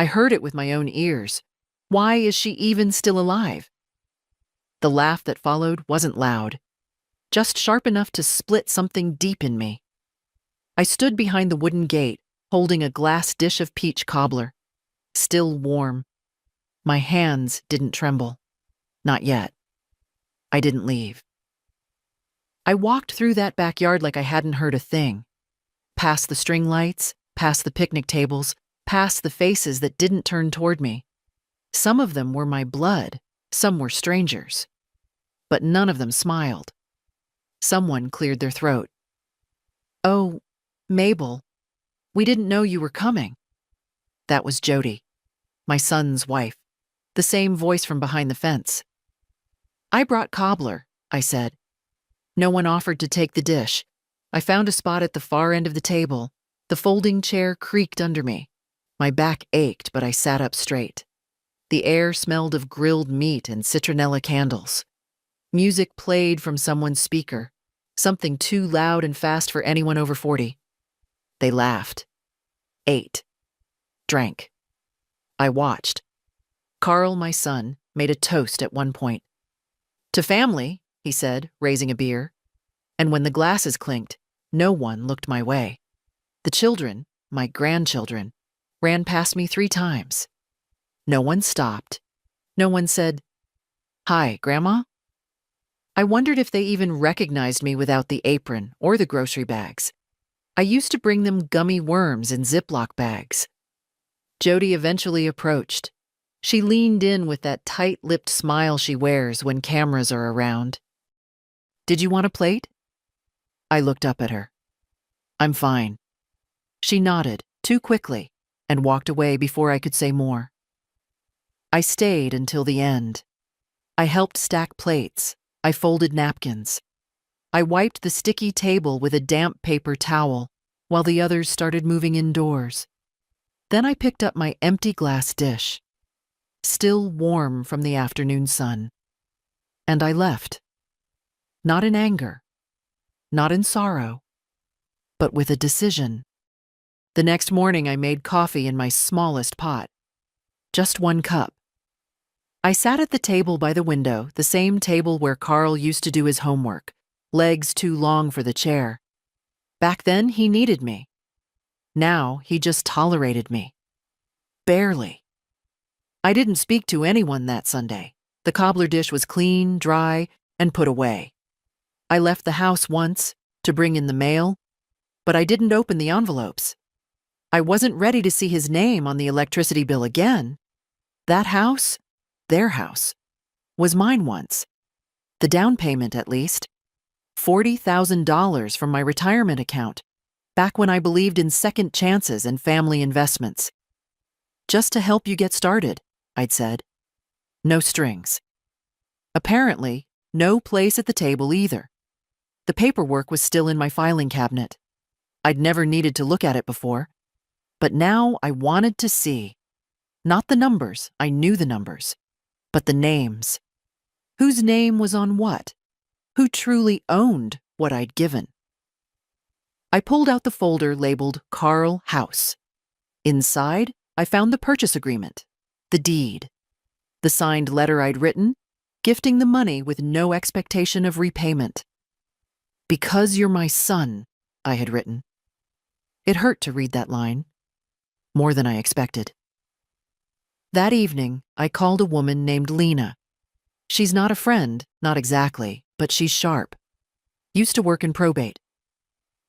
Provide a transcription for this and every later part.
I heard it with my own ears. Why is she even still alive? The laugh that followed wasn't loud, just sharp enough to split something deep in me. I stood behind the wooden gate, holding a glass dish of peach cobbler, still warm. My hands didn't tremble. Not yet. I didn't leave. I walked through that backyard like I hadn't heard a thing. Past the string lights, past the picnic tables, past the faces that didn't turn toward me. Some of them were my blood, some were strangers. But none of them smiled. Someone cleared their throat. "Oh, Mabel, we didn't know you were coming." That was Jody, my son's wife, the same voice from behind the fence. "I brought cobbler," I said. No one offered to take the dish. I found a spot at the far end of the table. The folding chair creaked under me. My back ached, but I sat up straight. The air smelled of grilled meat and citronella candles. Music played from someone's speaker, something too loud and fast for anyone over 40. They laughed, ate, drank. I watched. Carl, my son, made a toast at one point. "To family," he said, raising a beer. And when the glasses clinked, no one looked my way. The children, my grandchildren, ran past me 3 times. No one stopped. No one said, "Hi, Grandma?" I wondered if they even recognized me without the apron or the grocery bags. I used to bring them gummy worms in Ziploc bags. Jody eventually approached. She leaned in with that tight-lipped smile she wears when cameras are around. "Did you want a plate?" I looked up at her. "I'm fine." She nodded, too quickly, and walked away before I could say more. I stayed until the end. I helped stack plates. I folded napkins. I wiped the sticky table with a damp paper towel while the others started moving indoors. Then I picked up my empty glass dish, still warm from the afternoon sun, and I left. Not in anger, not in sorrow, but with a decision. The next morning I made coffee in my smallest pot, just 1 cup. I sat at the table by the window, the same table where Carl used to do his homework, legs too long for the chair. Back then, he needed me. Now, he just tolerated me. Barely. I didn't speak to anyone that Sunday. The cobbler dish was clean, dry, and put away. I left the house once to bring in the mail, but I didn't open the envelopes. I wasn't ready to see his name on the electricity bill again. That house, their house, was mine once. The down payment, at least. $40,000 from my retirement account, back when I believed in second chances and family investments. "Just to help you get started," I'd said. No strings. Apparently, no place at the table either. The paperwork was still in my filing cabinet. I'd never needed to look at it before, but now I wanted to see. Not the numbers, I knew the numbers, but the names. Whose name was on what? Who truly owned what I'd given? I pulled out the folder labeled Carl House. Inside, I found the purchase agreement, the deed, the signed letter I'd written, gifting the money with no expectation of repayment. "Because you're my son," I had written. It hurt to read that line, more than I expected. That evening, I called a woman named Lena. She's not a friend, not exactly, but she's sharp. Used to work in probate.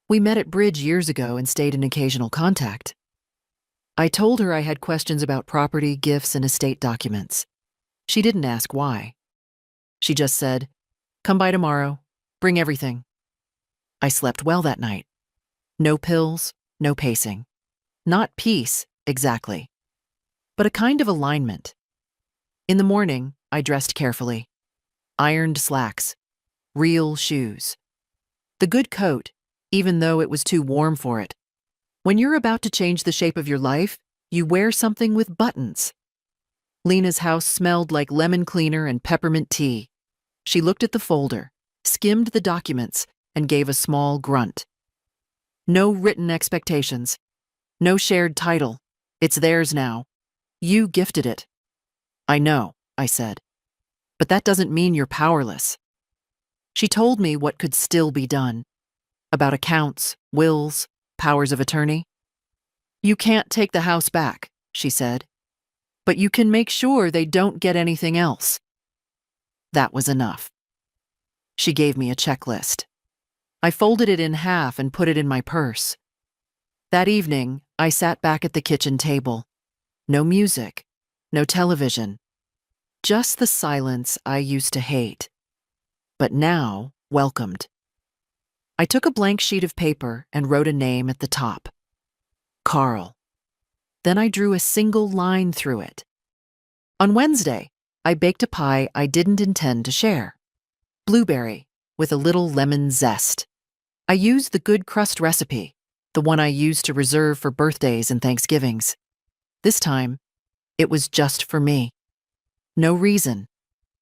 We met at Bridge years ago and stayed in occasional contact. I told her I had questions about property, gifts, and estate documents. She didn't ask why. She just said, "Come by tomorrow. Bring everything." I slept well that night. No pills, no pacing. Not peace, exactly, but a kind of alignment. In the morning, I dressed carefully. Ironed slacks. Real shoes. The good coat, even though it was too warm for it. When you're about to change the shape of your life, you wear something with buttons. Lena's house smelled like lemon cleaner and peppermint tea. She looked at the folder, skimmed the documents, and gave a small grunt. No written expectations. No shared title. It's theirs now. You gifted it. I know, I said. But that doesn't mean you're powerless. She told me what could still be done. About accounts, wills, powers of attorney. You can't take the house back, she said. But you can make sure they don't get anything else. That was enough. She gave me a checklist. I folded it in half and put it in my purse. That evening, I sat back at the kitchen table. No music, no television. Just the silence I used to hate, but now welcomed. I took a blank sheet of paper and wrote a name at the top. Carl. Then I drew a single line through it. On Wednesday, I baked a pie I didn't intend to share. Blueberry, with a little lemon zest. I used the good crust recipe, the one I used to reserve for birthdays and Thanksgivings. This time, it was just for me. No reason,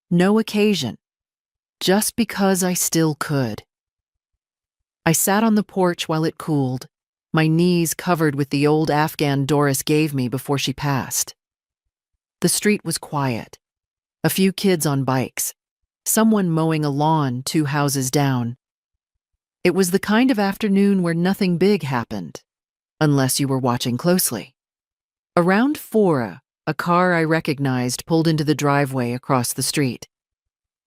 no occasion, just because I still could. I sat on the porch while it cooled, my knees covered with the old Afghan Doris gave me before she passed. The street was quiet. A few kids on bikes, someone mowing a lawn 2 houses down. It was the kind of afternoon where nothing big happened, unless you were watching closely. Around 4, a car I recognized pulled into the driveway across the street.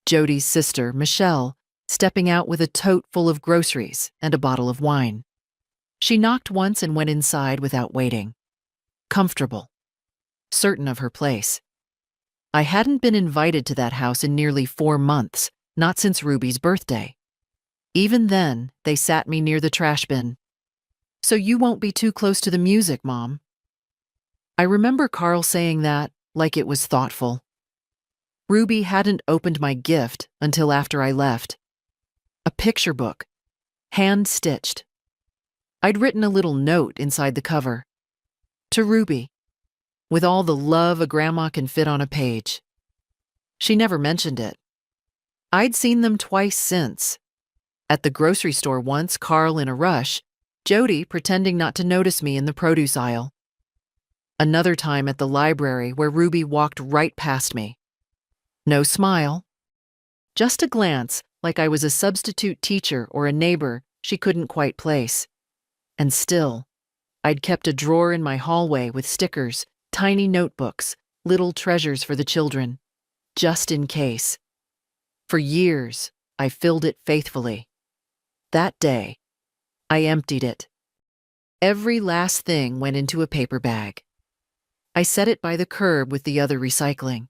Jody's sister, Michelle, stepping out with a tote full of groceries and a bottle of wine. She knocked once and went inside without waiting. Comfortable, certain of her place. I hadn't been invited to that house in nearly 4 months, not since Ruby's birthday. Even then, they sat me near the trash bin. So you won't be too close to the music, Mom. I remember Carl saying that like it was thoughtful. Ruby hadn't opened my gift until after I left. A picture book, hand-stitched. I'd written a little note inside the cover. To Ruby, with all the love a grandma can fit on a page. She never mentioned it. I'd seen them twice since. At the grocery store once, Carl in a rush, Jody pretending not to notice me in the produce aisle. Another time at the library where Ruby walked right past me. No smile. Just a glance like I was a substitute teacher or a neighbor she couldn't quite place. And still, I'd kept a drawer in my hallway with stickers, tiny notebooks, little treasures for the children, just in case. For years, I filled it faithfully. That day, I emptied it. Every last thing went into a paper bag. I set it by the curb with the other recycling.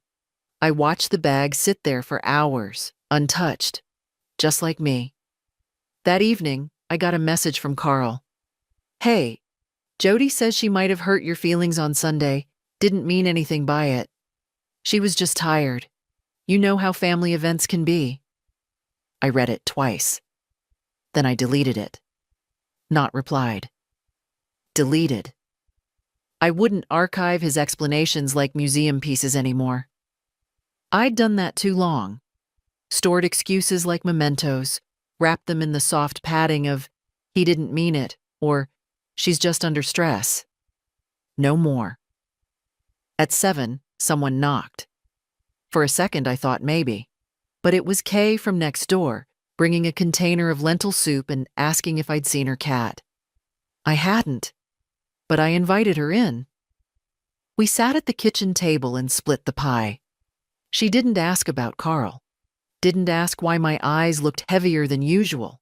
I watched the bag sit there for hours, untouched, just like me. That evening, I got a message from Carl. Hey, Jody says she might have hurt your feelings on Sunday, didn't mean anything by it. She was just tired. You know how family events can be. I read it twice. Then I deleted it. Not replied. Deleted. I wouldn't archive his explanations like museum pieces anymore. I'd done that too long. Stored excuses like mementos, wrapped them in the soft padding of, he didn't mean it, or she's just under stress. No more. At 7, someone knocked. For a second I thought maybe, but it was Kay from next door, bringing a container of lentil soup and asking if I'd seen her cat. I hadn't, but I invited her in. We sat at the kitchen table and split the pie. She didn't ask about Carl, didn't ask why my eyes looked heavier than usual.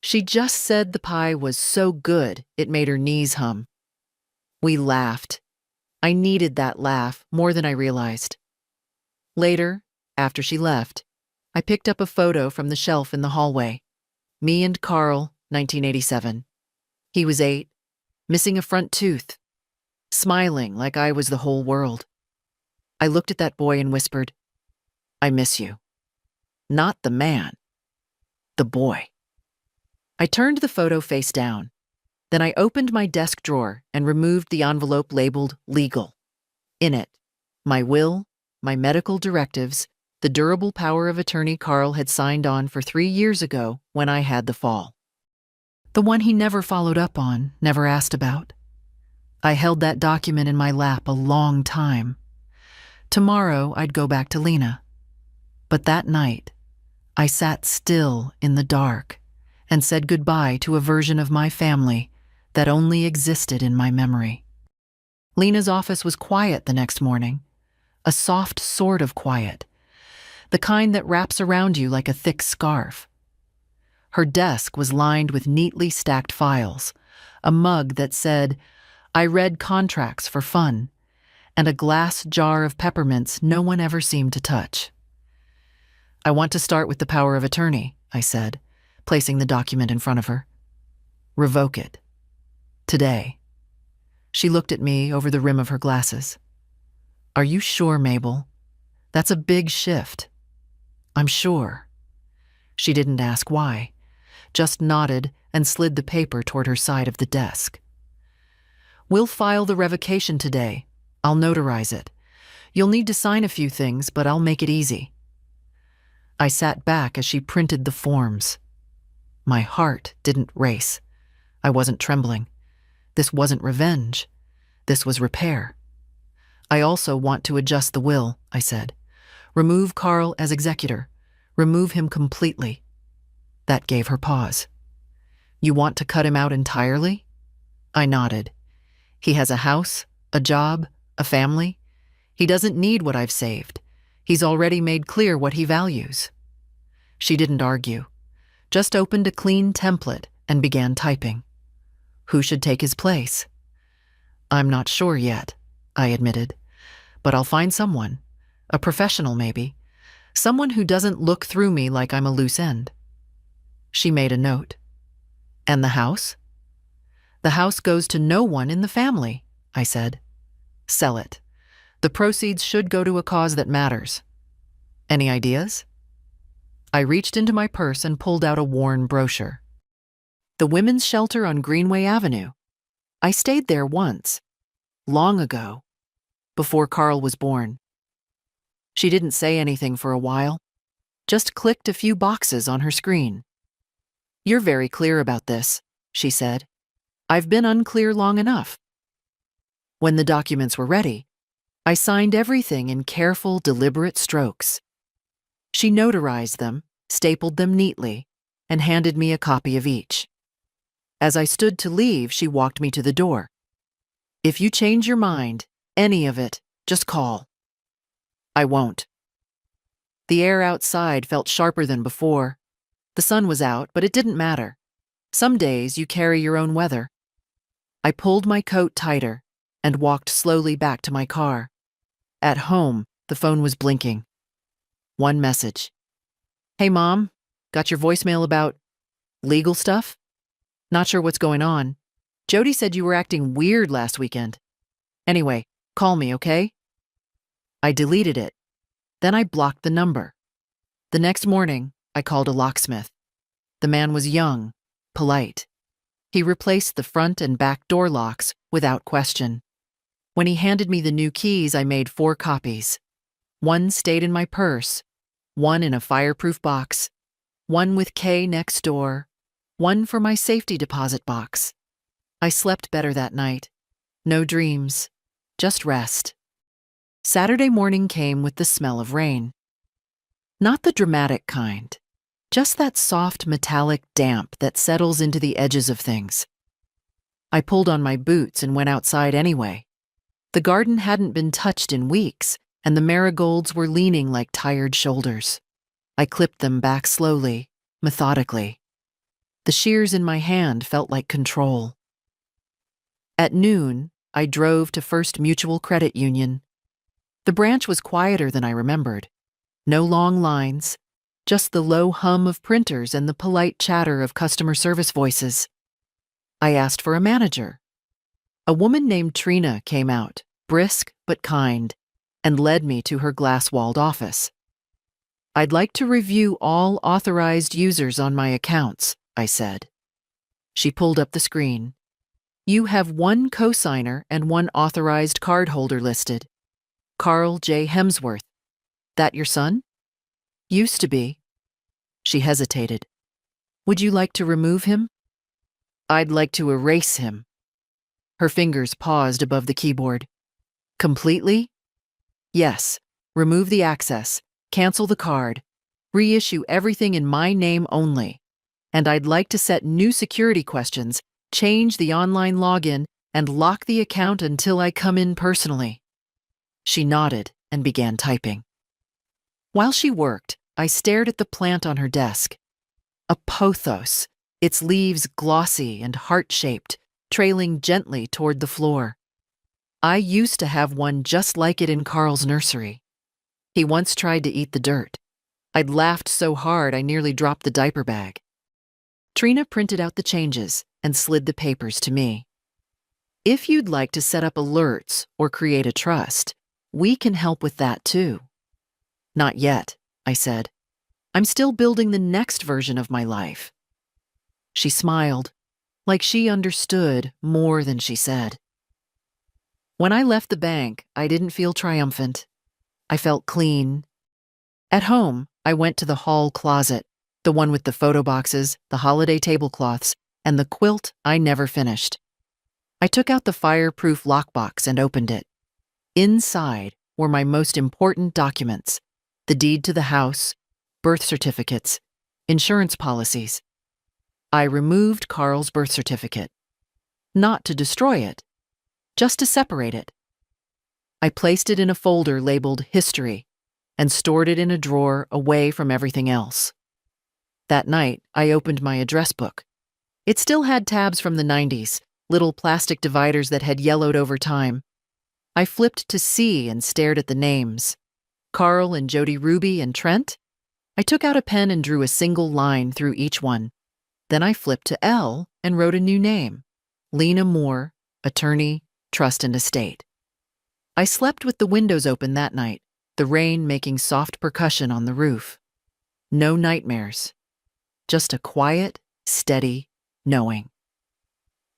She just said the pie was so good it made her knees hum. We laughed. I needed that laugh more than I realized. Later, after she left, I picked up a photo from the shelf in the hallway. Me and Carl, 1987. He was 8, missing a front tooth, smiling like I was the whole world. I looked at that boy and whispered, I miss you. Not the man, the boy. I turned the photo face down. Then I opened my desk drawer and removed the envelope labeled legal. In it, my will, my medical directives, the durable power of attorney Carl had signed on for 3 years ago when I had the fall. The one he never followed up on, never asked about. I held that document in my lap a long time. Tomorrow I'd go back to Lena. But that night, I sat still in the dark and said goodbye to a version of my family that only existed in my memory. Lena's office was quiet the next morning, a soft sort of quiet, the kind that wraps around you like a thick scarf. Her desk was lined with neatly stacked files, a mug that said, "I read contracts for fun," and a glass jar of peppermints no one ever seemed to touch. "I want to start with the power of attorney," I said, placing the document in front of her. "Revoke it. Today." She looked at me over the rim of her glasses. "Are you sure, Mabel? That's a big shift." "I'm sure." She didn't ask why, just nodded and slid the paper toward her side of the desk. "We'll file the revocation today. I'll notarize it. You'll need to sign a few things, but I'll make it easy." I sat back as she printed the forms. My heart didn't race. I wasn't trembling. This wasn't revenge. This was repair. "I also want to adjust the will," I said. "Remove Carl as executor. Remove him completely." That gave her pause. "You want to cut him out entirely?" I nodded. "He has a house, a job, a family. He doesn't need what I've saved. He's already made clear what he values." She didn't argue, just opened a clean template and began typing. "Who should take his place?" "I'm not sure yet," I admitted, "but I'll find someone. A professional, maybe. Someone who doesn't look through me like I'm a loose end." She made a note. "And the house?" "The house goes to no one in the family," I said. "Sell it. The proceeds should go to a cause that matters. Any ideas?" I reached into my purse and pulled out a worn brochure. "The women's shelter on Greenway Avenue. I stayed there once. Long ago. Before Carl was born." She didn't say anything for a while, just clicked a few boxes on her screen. "You're very clear about this," she said. "I've been unclear long enough." When the documents were ready, I signed everything in careful, deliberate strokes. She notarized them, stapled them neatly, and handed me a copy of each. As I stood to leave, she walked me to the door. "If you change your mind, any of it, just call." "I won't." The air outside felt sharper than before. The sun was out, but it didn't matter. Some days you carry your own weather. I pulled my coat tighter and walked slowly back to my car. At home, the phone was blinking. One message. "Hey, Mom, got your voicemail about legal stuff? Not sure what's going on. Jody said you were acting weird last weekend. Anyway, call me, okay?" I deleted it. Then I blocked the number. The next morning, I called a locksmith. The man was young, polite. He replaced the front and back door locks without question. When he handed me the new keys, I made 4 copies. One stayed in my purse, one in a fireproof box, one with K next door, one for my safety deposit box. I slept better that night. No dreams, just rest. Saturday morning came with the smell of rain. Not the dramatic kind, just that soft metallic damp that settles into the edges of things. I pulled on my boots and went outside anyway. The garden hadn't been touched in weeks, and the marigolds were leaning like tired shoulders. I clipped them back slowly, methodically. The shears in my hand felt like control. At noon, I drove to First Mutual Credit Union. The branch was quieter than I remembered. No long lines, just the low hum of printers and the polite chatter of customer service voices. I asked for a manager. A woman named Trina came out, brisk but kind, and led me to her glass-walled office. "I'd like to review all authorized users on my accounts," I said. She pulled up the screen. "You have 1 cosigner and 1 authorized cardholder listed. Carl J. Hemsworth. That your son?" "Used to be." She hesitated. "Would you like to remove him?" "I'd like to erase him." Her fingers paused above the keyboard. Completely? Yes. Remove the access, cancel the card, reissue everything in my name only. And I'd like to set new security questions, change the online login, and lock the account until I come in personally. She nodded and began typing. While she worked, I stared at the plant on her desk. A pothos, its leaves glossy and heart-shaped, trailing gently toward the floor. I used to have one just like it in Carl's nursery. He once tried to eat the dirt. I'd laughed so hard I nearly dropped the diaper bag. Trina printed out the changes and slid the papers to me. If you'd like to set up alerts or create a trust, we can help with that too. Not yet, I said. I'm still building the next version of my life. She smiled, like she understood more than she said. When I left the bank, I didn't feel triumphant. I felt clean. At home, I went to the hall closet, the one with the photo boxes, the holiday tablecloths, and the quilt I never finished. I took out the fireproof lockbox and opened it. Inside were my most important documents: the deed to the house, birth certificates, insurance policies. I removed Carl's birth certificate. Not to destroy it, just to separate it. I placed it in a folder labeled History and stored it in a drawer away from everything else. That night, I opened my address book. It still had tabs from the 90s, little plastic dividers that had yellowed over time. I flipped to C and stared at the names. Carl and Jody Ruby and Trent? I took out a pen and drew a single line through each one. Then I flipped to L and wrote a new name: Lena Moore, attorney, trust and estate. I slept with the windows open that night, the rain making soft percussion on the roof. No nightmares. Just a quiet, steady knowing.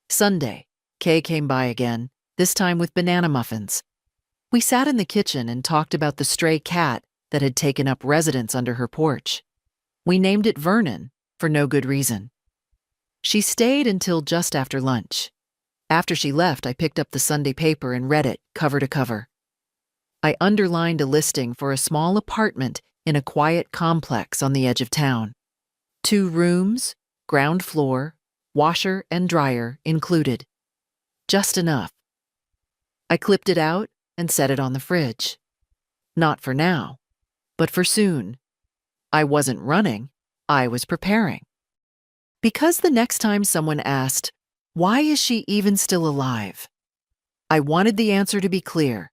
Sunday, Kay came by again, this time with banana muffins. We sat in the kitchen and talked about the stray cat that had taken up residence under her porch. We named it Vernon, for no good reason. She stayed until just after lunch. After she left, I picked up the Sunday paper and read it cover to cover. I underlined a listing for a small apartment in a quiet complex on the edge of town. 2 rooms, ground floor, washer and dryer included. Just enough. I clipped it out and set it on the fridge. Not for now, but for soon. I wasn't running, I was preparing. Because the next time someone asked, "Why is she even still alive?" I wanted the answer to be clear: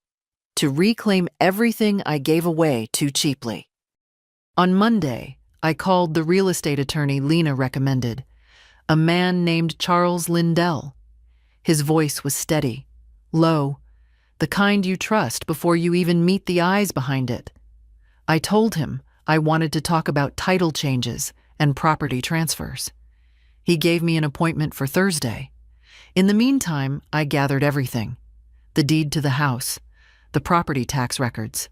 to reclaim everything I gave away too cheaply. On Monday, I called the real estate attorney Lena recommended, a man named Charles Lindell. His voice was steady, low, the kind you trust before you even meet the eyes behind it. I told him I wanted to talk about title changes and property transfers. He gave me an appointment for Thursday. In the meantime, I gathered everything: the deed to the house, the property tax records,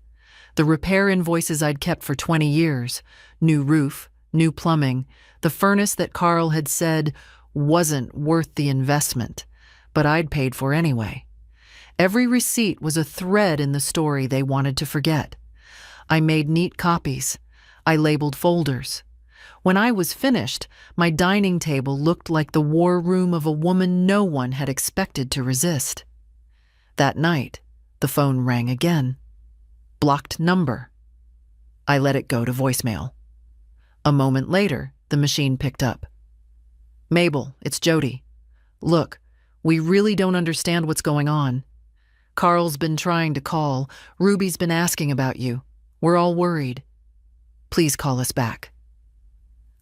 the repair invoices I'd kept for 20 years, new roof, new plumbing, the furnace that Carl had said wasn't worth the investment, but I'd paid for anyway. Every receipt was a thread in the story they wanted to forget. I made neat copies. I labeled folders. When I was finished, my dining table looked like the war room of a woman no one had expected to resist. That night, the phone rang again. Blocked number. I let it go to voicemail. A moment later, the machine picked up. "Mabel, it's Jody. Look, we really don't understand what's going on. Carl's been trying to call. Ruby's been asking about you. We're all worried. Please call us back."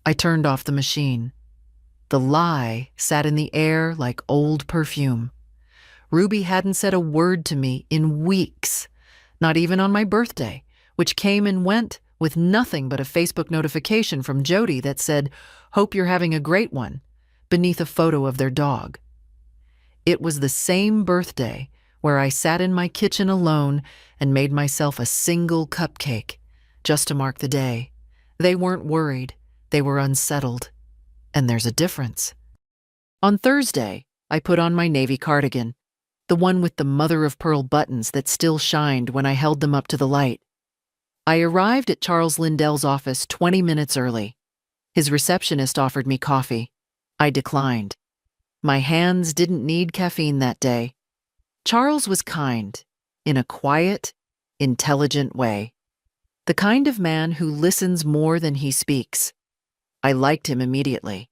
I turned off the machine. The lie sat in the air like old perfume. Ruby hadn't said a word to me in weeks, not even on my birthday, which came and went with nothing but a Facebook notification from Jody that said, "Hope you're having a great one," beneath a photo of their dog. It was the same birthday where I sat in my kitchen alone and made myself a single cupcake, just to mark the day. They weren't worried. They were unsettled. And there's a difference. On Thursday, I put on my navy cardigan, the one with the mother-of-pearl buttons that still shined when I held them up to the light. I arrived at Charles Lindell's office 20 minutes early. His receptionist offered me coffee. I declined. My hands didn't need caffeine that day. Charles was kind, in a quiet, intelligent way. The kind of man who listens more than he speaks. I liked him immediately.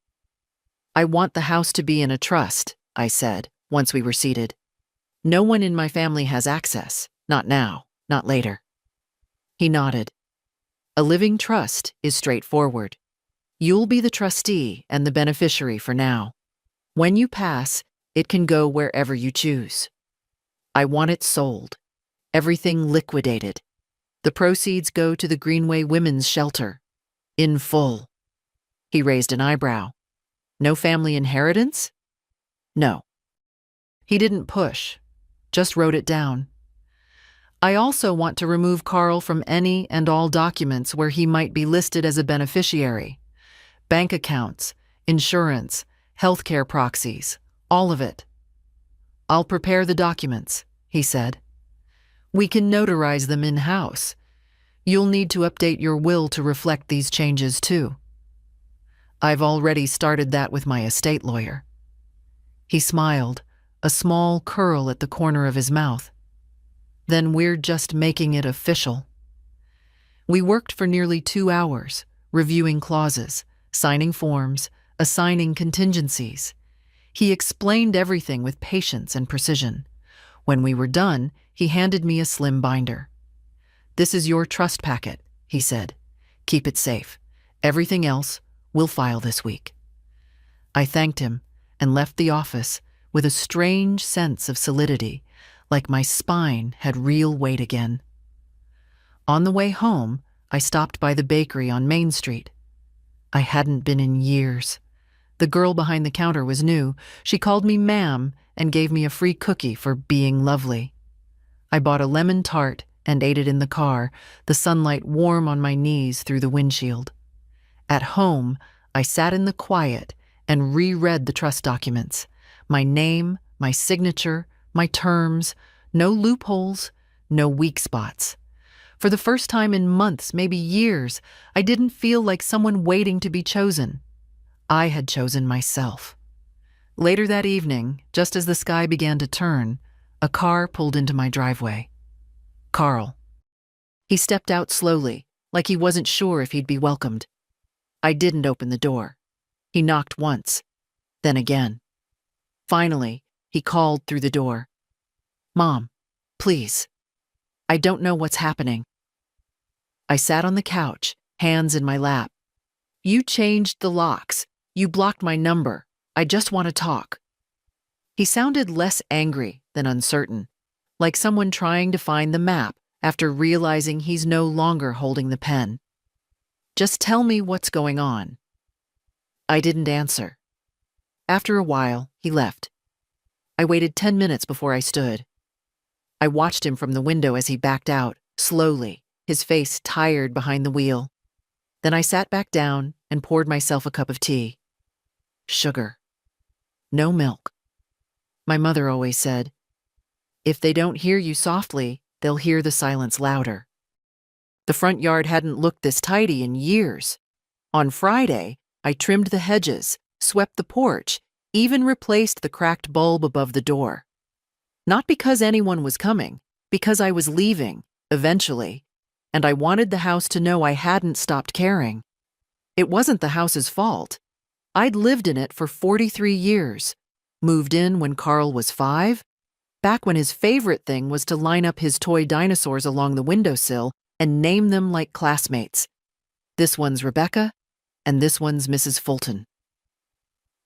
"I want the house to be in a trust," I said, once we were seated. "No one in my family has access. Not now, not later." He nodded. "A living trust is straightforward. You'll be the trustee and the beneficiary for now. When you pass, it can go wherever you choose. I want it sold. Everything liquidated. The proceeds go to the Greenway Women's Shelter. In full." He raised an eyebrow. "No family inheritance?" "No." He didn't push, just wrote it down. "I also want to remove Carl from any and all documents where he might be listed as a beneficiary. Bank accounts, insurance, healthcare proxies, all of it." "I'll prepare the documents," he said. "We can notarize them in-house. You'll need to update your will to reflect these changes too." "I've already started that with my estate lawyer." He smiled, a small curl at the corner of his mouth. "Then we're just making it official." We worked for nearly 2 hours, reviewing clauses, signing forms, assigning contingencies. He explained everything with patience and precision. When we were done, he handed me a slim binder. "This is your trust packet," he said. "Keep it safe. Everything else, we'll file this week." I thanked him and left the office with a strange sense of solidity, like my spine had real weight again. On the way home, I stopped by the bakery on Main Street. I hadn't been in years. The girl behind the counter was new. She called me ma'am and gave me a free cookie for being lovely. I bought a lemon tart and ate it in the car, the sunlight warm on my knees through the windshield. At home, I sat in the quiet and reread the trust documents. My name, my signature, my terms, no loopholes, no weak spots. For the first time in months, maybe years, I didn't feel like someone waiting to be chosen. I had chosen myself. Later that evening, just as the sky began to turn, a car pulled into my driveway. Carl. He stepped out slowly, like he wasn't sure if he'd be welcomed. I didn't open the door. He knocked once, then again. Finally, he called through the door. "Mom, please. I don't know what's happening." I sat on the couch, hands in my lap. "You changed the locks. You blocked my number. I just want to talk." He sounded less angry than uncertain, like someone trying to find the map after realizing he's no longer holding the pen. "Just tell me what's going on." I didn't answer. After a while, he left. I waited 10 minutes before I stood. I watched him from the window as he backed out, slowly, his face tired behind the wheel. Then I sat back down and poured myself a cup of tea. Sugar. No milk. My mother always said, "If they don't hear you softly, they'll hear the silence louder." The front yard hadn't looked this tidy in years. On Friday, I trimmed the hedges, swept the porch, even replaced the cracked bulb above the door. Not because anyone was coming, because I was leaving, eventually, and I wanted the house to know I hadn't stopped caring. It wasn't the house's fault. I'd lived in it for 43 years, moved in when Carl was 5, back when his favorite thing was to line up his toy dinosaurs along the windowsill and name them like classmates. This one's Rebecca, and this one's Mrs. Fulton.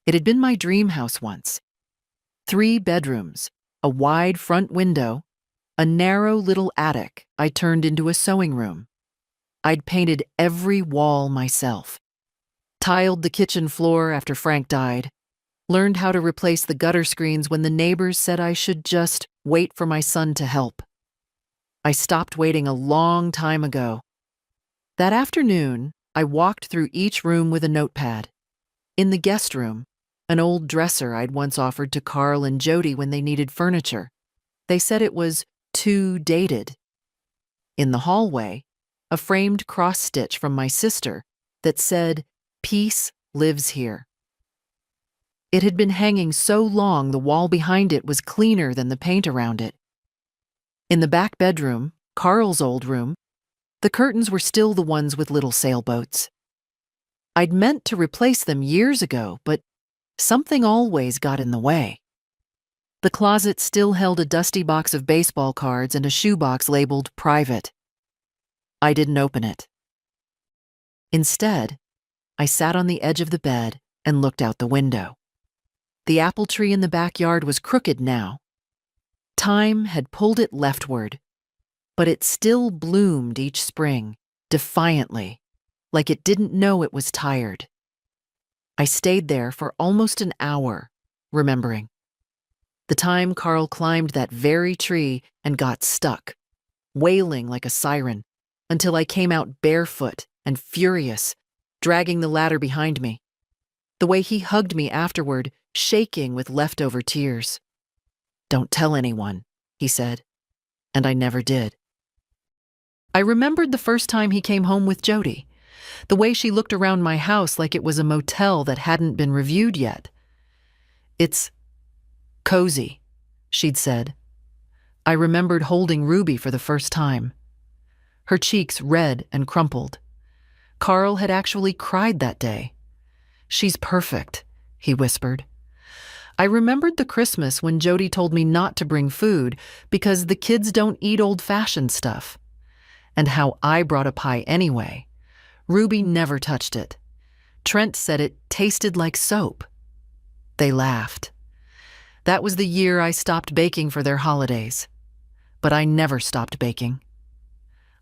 It had been my dream house once. 3 bedrooms, a wide front window, a narrow little attic I turned into a sewing room. I'd painted every wall myself, tiled the kitchen floor after Frank died, learned how to replace the gutter screens when the neighbors said I should just wait for my son to help. I stopped waiting a long time ago. That afternoon, I walked through each room with a notepad. In the guest room, an old dresser I'd once offered to Carl and Jody when they needed furniture, They said it was too dated. In the hallway, a framed cross-stitch from my sister that said, "Peace lives here." It had been hanging so long the wall behind it was cleaner than the paint around it. In the back bedroom, Carl's old room, the curtains were still the ones with little sailboats. I'd meant to replace them years ago, but something always got in the way. The closet still held a dusty box of baseball cards and a shoebox labeled "Private." I didn't open it. Instead, I sat on the edge of the bed and looked out the window. The apple tree in the backyard was crooked now. Time had pulled it leftward, but it still bloomed each spring, defiantly, like it didn't know it was tired. I stayed there for almost an hour, remembering. The time Carl climbed that very tree and got stuck, wailing like a siren, until I came out barefoot and furious, dragging the ladder behind me. The way he hugged me afterward, shaking with leftover tears. "Don't tell anyone," he said, and I never did. I remembered the first time he came home with Jody, the way she looked around my house like it was a motel that hadn't been reviewed yet. "It's cozy," she'd said. I remembered holding Ruby for the first time. Her cheeks red and crumpled. Carl had actually cried that day. "She's perfect," he whispered. I remembered the Christmas when Jody told me not to bring food because the kids don't eat old-fashioned stuff, and how I brought a pie anyway. Ruby never touched it. Trent said it tasted like soap. They laughed. That was the year I stopped baking for their holidays. But I never stopped baking.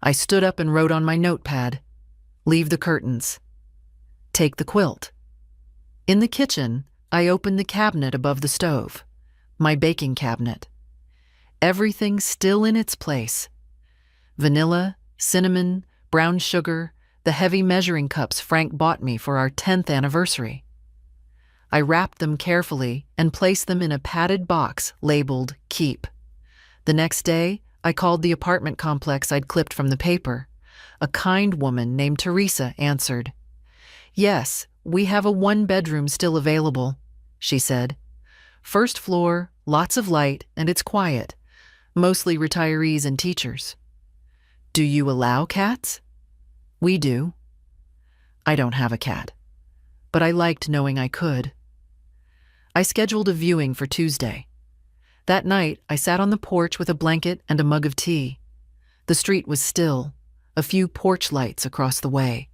I stood up and wrote on my notepad, "Leave the curtains. Take the quilt." In the kitchen, I opened the cabinet above the stove, my baking cabinet. Everything still in its place. Vanilla, cinnamon, brown sugar, the heavy measuring cups Frank bought me for our 10th anniversary. I wrapped them carefully and placed them in a padded box labeled "Keep." The next day, I called the apartment complex I'd clipped from the paper. A kind woman named Teresa answered. "Yes, we have a 1-bedroom still available," she said. "First floor, lots of light, and it's quiet. Mostly retirees and teachers." "Do you allow cats?" "We do." I don't have a cat, but I liked knowing I could. I scheduled a viewing for Tuesday. That night, I sat on the porch with a blanket and a mug of tea. The street was still, a few porch lights across the way,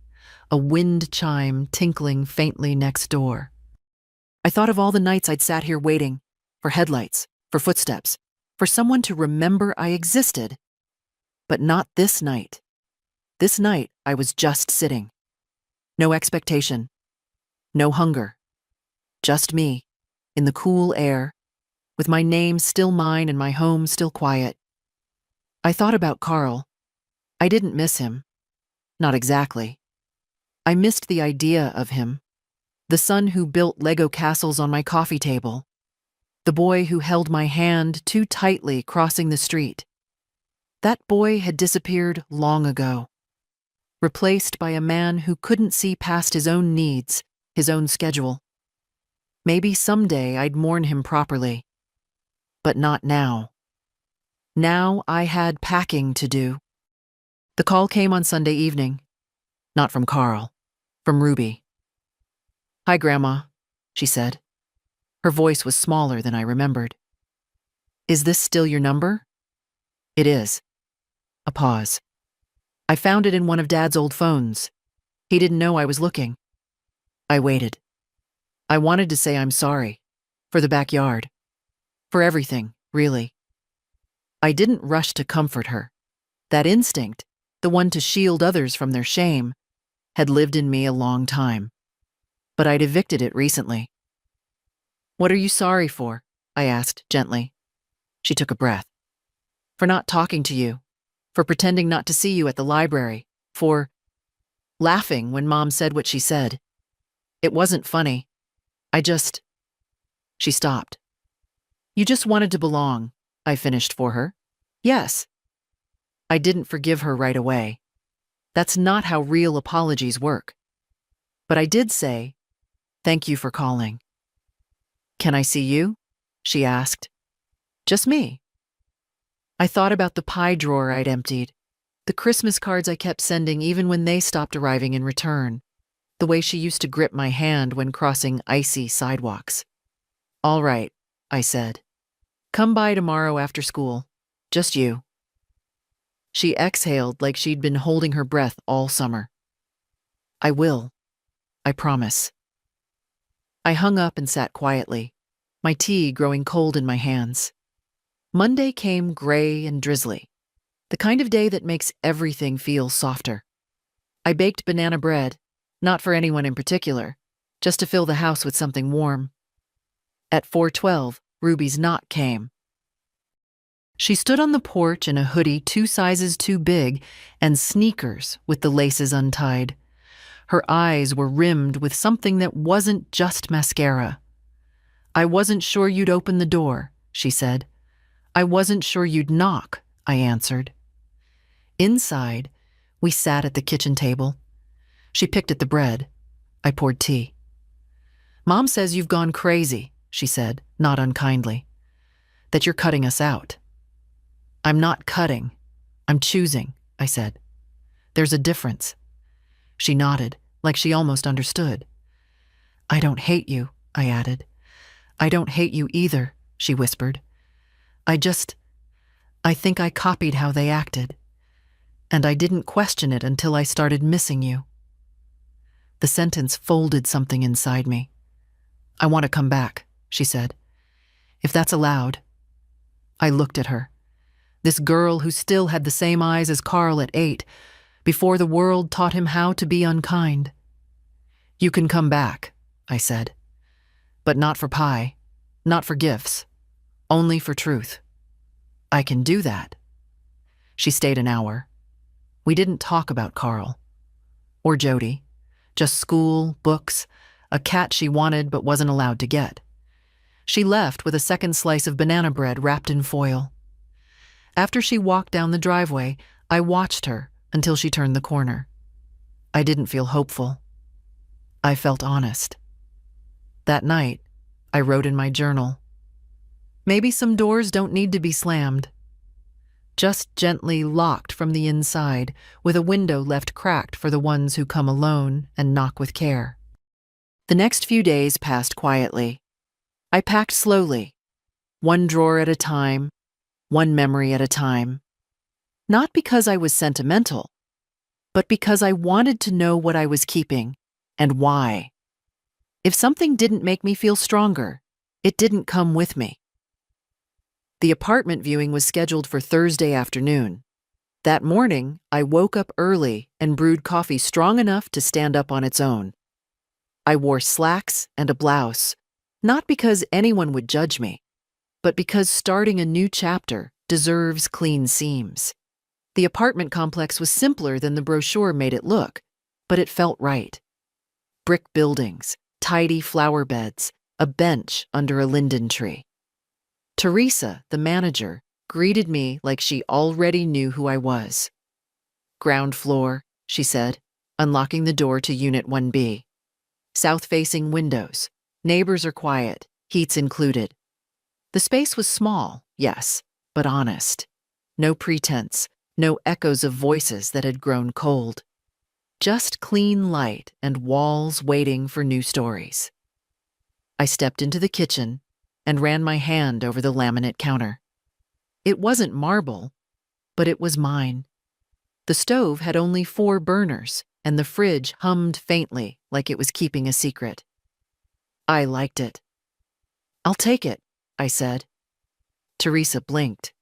a wind chime tinkling faintly next door. I thought of all the nights I'd sat here waiting, for headlights, for footsteps, for someone to remember I existed. But not this night. This night, I was just sitting. No expectation. No hunger. Just me, in the cool air, with my name still mine and my home still quiet. I thought about Carl. I didn't miss him. Not exactly. I missed the idea of him. The son who built Lego castles on my coffee table. The boy who held my hand too tightly crossing the street. That boy had disappeared long ago, replaced by a man who couldn't see past his own needs, his own schedule. Maybe someday I'd mourn him properly. But not now. Now I had packing to do. The call came on Sunday evening. Not from Carl, from Ruby. "Hi, Grandma," she said. Her voice was smaller than I remembered. "Is this still your number?" "It is." A pause. "I found it in one of Dad's old phones. He didn't know I was looking." I waited. I wanted to say I'm sorry. For the backyard. For everything, really. I didn't rush to comfort her. That instinct, the one to shield others from their shame, had lived in me a long time. But I'd evicted it recently. "What are you sorry for?" I asked gently. She took a breath. "For not talking to you. For pretending not to see you at the library. For laughing when Mom said what she said. It wasn't funny. I just..." She stopped. "You just wanted to belong, I finished for her. Yes. I didn't forgive her right away. That's not how real apologies work. But I did say, "Thank you for calling." "Can I see you?" she asked. "Just me." I thought about the pie drawer I'd emptied, the Christmas cards I kept sending even when they stopped arriving in return, the way she used to grip my hand when crossing icy sidewalks. "All right," I said. "Come by tomorrow after school. Just you." She exhaled like she'd been holding her breath all summer. "I will. I promise." I hung up and sat quietly, my tea growing cold in my hands. Monday came gray and drizzly, the kind of day that makes everything feel softer. I baked banana bread, not for anyone in particular, just to fill the house with something warm. At 4:12, Ruby's knock came. She stood on the porch in a hoodie 2 sizes too big and sneakers with the laces untied. Her eyes were rimmed with something that wasn't just mascara. "I wasn't sure you'd open the door," she said. "I wasn't sure you'd knock," I answered. Inside, we sat at the kitchen table. She picked at the bread. I poured tea. "Mom says you've gone crazy," she said, not unkindly. "That you're cutting us out." "I'm not cutting. I'm choosing," I said. "There's a difference." She nodded, like she almost understood. "I don't hate you," I added. "I don't hate you either," she whispered. I think I copied how they acted. And I didn't question it until I started missing you." The sentence folded something inside me. "I want to come back," she said. "If that's allowed." I looked at her. This girl who still had the same eyes as Carl at 8, before the world taught him how to be unkind. "You can come back," I said. "But not for pie, not for gifts, only for truth." "I can do that." She stayed an hour. We didn't talk about Carl. Or Jody. Just school, books, a cat she wanted but wasn't allowed to get. She left with a second slice of banana bread wrapped in foil. After she walked down the driveway, I watched her until she turned the corner. I didn't feel hopeful. I felt honest. That night, I wrote in my journal, "Maybe some doors don't need to be slammed. Just gently locked from the inside, with a window left cracked for the ones who come alone and knock with care." The next few days passed quietly. I packed slowly, one drawer at a time, one memory at a time. Not because I was sentimental, but because I wanted to know what I was keeping and why. If something didn't make me feel stronger, it didn't come with me. The apartment viewing was scheduled for Thursday afternoon. That morning, I woke up early and brewed coffee strong enough to stand up on its own. I wore slacks and a blouse, not because anyone would judge me, but because starting a new chapter deserves clean seams. The apartment complex was simpler than the brochure made it look, but it felt right. Brick buildings, tidy flower beds, a bench under a linden tree. Teresa, the manager, greeted me like she already knew who I was. "Ground floor," she said, unlocking the door to Unit 1B. "South-facing windows. Neighbors are quiet, heat's included." The space was small, yes, but honest. No pretense, no echoes of voices that had grown cold. Just clean light and walls waiting for new stories. I stepped into the kitchen and ran my hand over the laminate counter. It wasn't marble, but it was mine. The stove had only 4 burners, and the fridge hummed faintly like it was keeping a secret. I liked it. "I'll take it," I said. Teresa blinked.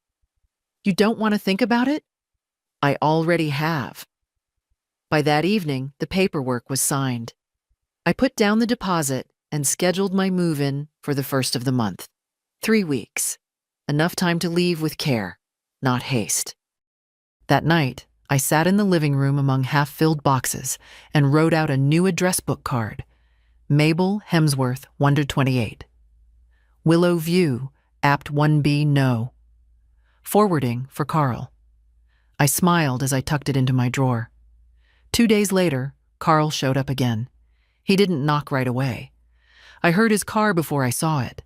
"You don't want to think about it?" "I already have." By that evening, the paperwork was signed. I put down the deposit and scheduled my move-in for the 1st of the month. 3 weeks. Enough time to leave with care, not haste. That night, I sat in the living room among half-filled boxes and wrote out a new address book card. Mabel Hemsworth, 128. Willow View, Apt 1B, No. forwarding for Carl. I smiled as I tucked it into my drawer. 2 days later, Carl showed up again. He didn't knock right away. I heard his car before I saw it.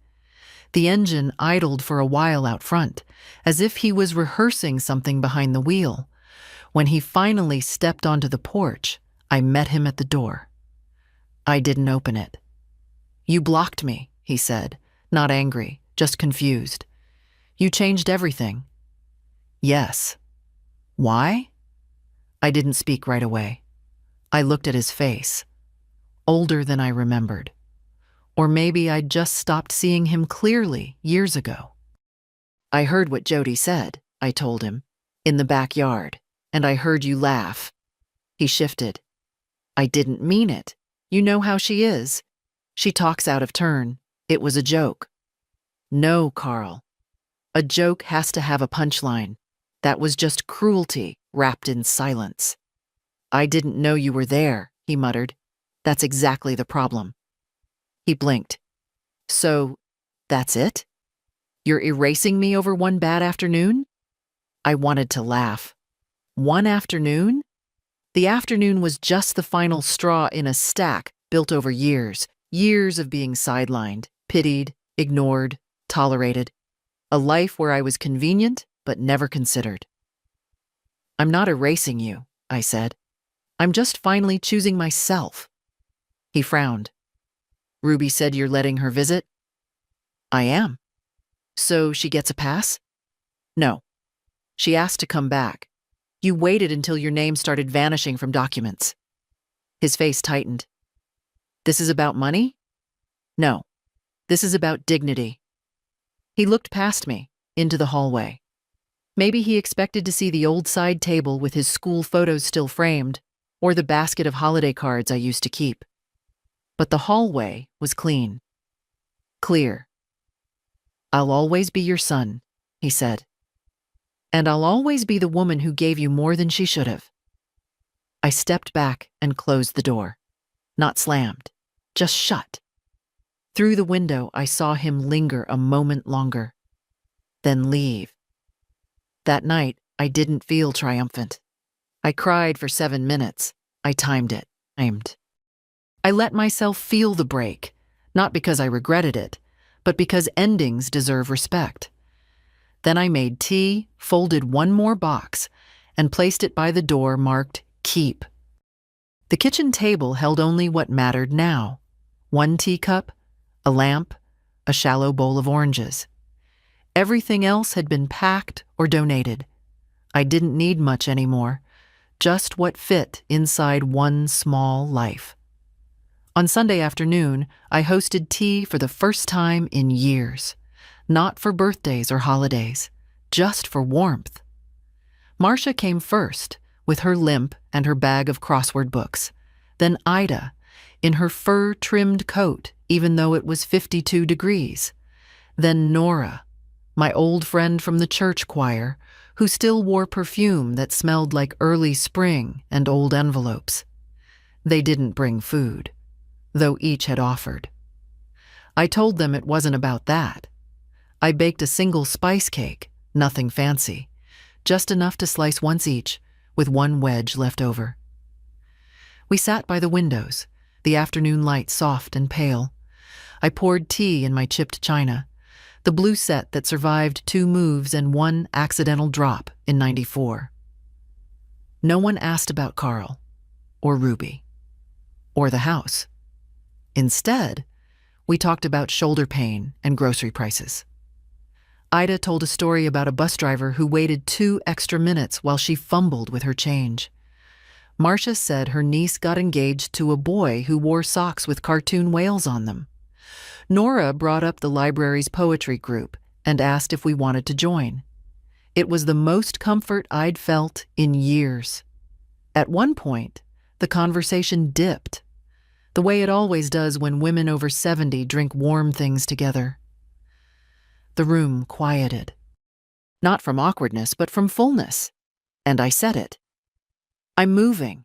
The engine idled for a while out front, as if he was rehearsing something behind the wheel. When he finally stepped onto the porch, I met him at the door. I didn't open it. "You blocked me," he said, not angry, just confused. "You changed everything." "Yes." "Why?" I didn't speak right away. I looked at his face. Older than I remembered. Or maybe I'd just stopped seeing him clearly years ago. "I heard what Jody said," I told him, "in the backyard, and I heard you laugh." He shifted. "I didn't mean it. You know how she is. She talks out of turn. It was a joke." "No, Carl. A joke has to have a punchline. That was just cruelty wrapped in silence." "I didn't know you were there," he muttered. "That's exactly the problem." He blinked. "So, that's it? You're erasing me over one bad afternoon?" I wanted to laugh. One afternoon? The afternoon was just the final straw in a stack built over years, years of being sidelined, pitied, ignored, tolerated. A life where I was convenient but never considered. "I'm not erasing you," I said. "I'm just finally choosing myself." He frowned. "Ruby said you're letting her visit?" "I am." "So she gets a pass?" "No. She asked to come back. You waited until your name started vanishing from documents." His face tightened. "This is about money?" "No. This is about dignity." He looked past me, into the hallway. Maybe he expected to see the old side table with his school photos still framed, or the basket of holiday cards I used to keep. But the hallway was clean. Clear. "I'll always be your son," he said. "And I'll always be the woman who gave you more than she should have." I stepped back and closed the door. Not slammed, just shut. Through the window, I saw him linger a moment longer, then leave. That night, I didn't feel triumphant. I cried for 7 minutes. I timed it. I let myself feel the break, not because I regretted it, but because endings deserve respect. Then I made tea, folded one more box, and placed it by the door marked "Keep." The kitchen table held only what mattered now: 1 teacup, a lamp, a shallow bowl of oranges. Everything else had been packed or donated. I didn't need much anymore, just what fit inside one small life. On Sunday afternoon, I hosted tea for the first time in years. Not for birthdays or holidays, just for warmth. Marcia came first, with her limp and her bag of crossword books. Then Ida, in her fur-trimmed coat, even though it was 52 degrees. Then Nora, my old friend from the church choir, who still wore perfume that smelled like early spring and old envelopes. They didn't bring food, though each had offered. I told them it wasn't about that. I baked a single spice cake, nothing fancy, just enough to slice once each, with 1 wedge left over. We sat by the windows, the afternoon light soft and pale. I poured tea in my chipped china, the blue set that survived 2 moves and 1 accidental drop in '94. No one asked about Carl, or Ruby, or the house. Instead, we talked about shoulder pain and grocery prices. Ida told a story about a bus driver who waited 2 extra minutes while she fumbled with her change. Marcia said her niece got engaged to a boy who wore socks with cartoon whales on them. Nora brought up the library's poetry group and asked if we wanted to join. It was the most comfort I'd felt in years. At one point, the conversation dipped, the way it always does when women over 70 drink warm things together. The room quieted. Not from awkwardness, but from fullness. And I said it. "I'm moving."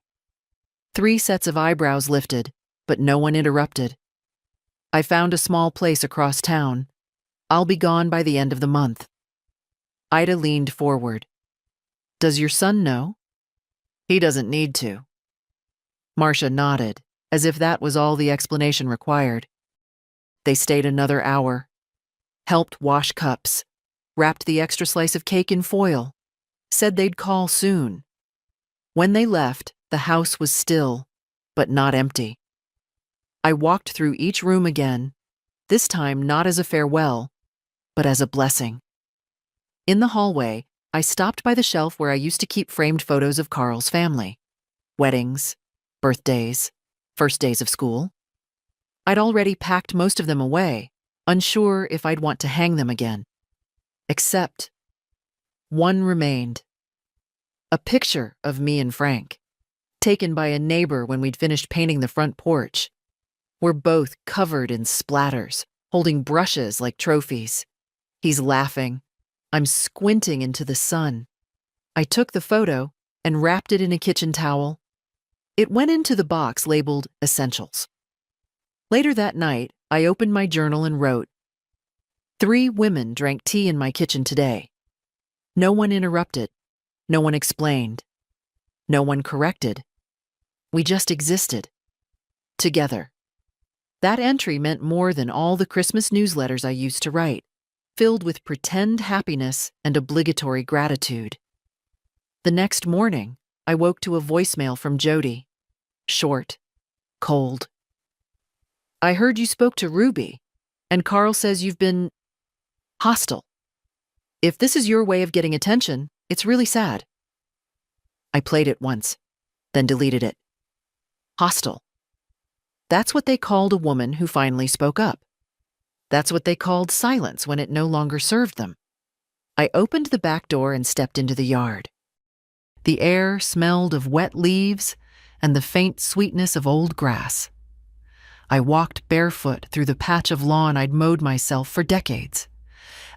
3 sets of eyebrows lifted, but no one interrupted. "I found a small place across town. I'll be gone by the end of the month." Ida leaned forward. Does your son know? He doesn't need to. Marcia nodded, as if that was all the explanation required. They stayed another hour, helped wash cups, wrapped the extra slice of cake in foil, said they'd call soon. When they left, the house was still, but not empty. I walked through each room again, this time not as a farewell, but as a blessing. In the hallway, I stopped by the shelf where I used to keep framed photos of Carl's family. Weddings, birthdays, first days of school. I'd already packed most of them away, unsure if I'd want to hang them again. Except one remained. A picture of me and Frank, taken by a neighbor when we'd finished painting the front porch. We're both covered in splatters, holding brushes like trophies. He's laughing. I'm squinting into the sun. I took the photo and wrapped it in a kitchen towel. It went into the box labeled Essentials. Later that night, I opened my journal and wrote, 3 women drank tea in my kitchen today. No one interrupted. No one explained. No one corrected. We just existed. Together. That entry meant more than all the Christmas newsletters I used to write, filled with pretend happiness and obligatory gratitude. The next morning, I woke to a voicemail from Jody. Short, cold. I heard you spoke to Ruby, and Carl says you've been hostile. If this is your way of getting attention, it's really sad. I played it once, then deleted it. Hostile. That's what they called a woman who finally spoke up. That's what they called silence when it no longer served them. I opened the back door and stepped into the yard. The air smelled of wet leaves and the faint sweetness of old grass. I walked barefoot through the patch of lawn I'd mowed myself for decades.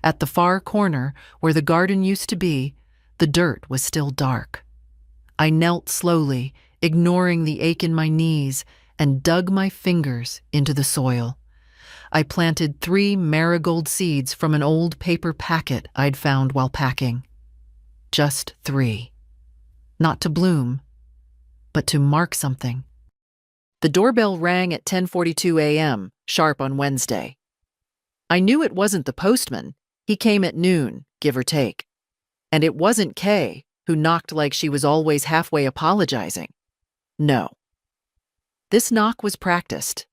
At the far corner, where the garden used to be, the dirt was still dark. I knelt slowly, ignoring the ache in my knees, and dug my fingers into the soil. I planted 3 marigold seeds from an old paper packet I'd found while packing. Just 3. Not to bloom, but to mark something. The doorbell rang at 10:42 a.m., sharp on Wednesday. I knew it wasn't the postman. He came at noon, give or take. And it wasn't Kay, who knocked like she was always halfway apologizing. No. This knock was practiced.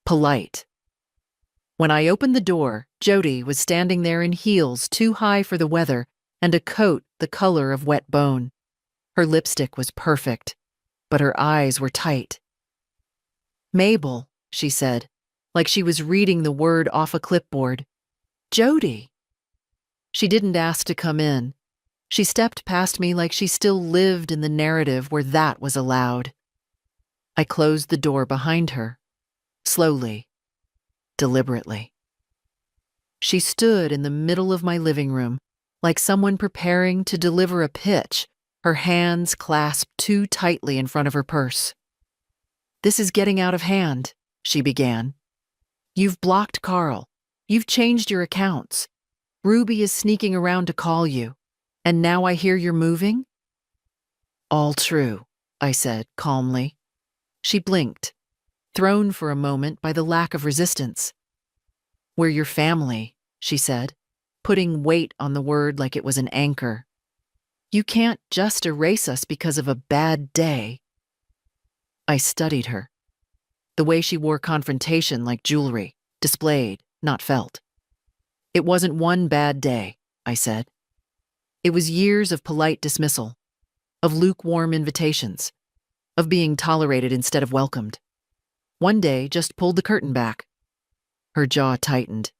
Polite. When I opened the door, Jody was standing there in heels too high for the weather and a coat the color of wet bone. Her lipstick was perfect, but her eyes were tight. Mabel, she said, like she was reading the word off a clipboard. Jody. She didn't ask to come in. She stepped past me like she still lived in the narrative where that was allowed. I closed the door behind her, slowly, deliberately. She stood in the middle of my living room, like someone preparing to deliver a pitch, her hands clasped too tightly in front of her purse. This is getting out of hand, she began. You've blocked Carl. You've changed your accounts. Ruby is sneaking around to call you. And now I hear you're moving? All true, I said calmly. She blinked, thrown for a moment by the lack of resistance. We're your family, she said, putting weight on the word like it was an anchor. You can't just erase us because of a bad day. I studied her. The way she wore confrontation like jewelry, displayed, not felt. It wasn't one bad day, I said. It was years of polite dismissal, of lukewarm invitations, of being tolerated instead of welcomed. One day just pulled the curtain back. Her jaw tightened.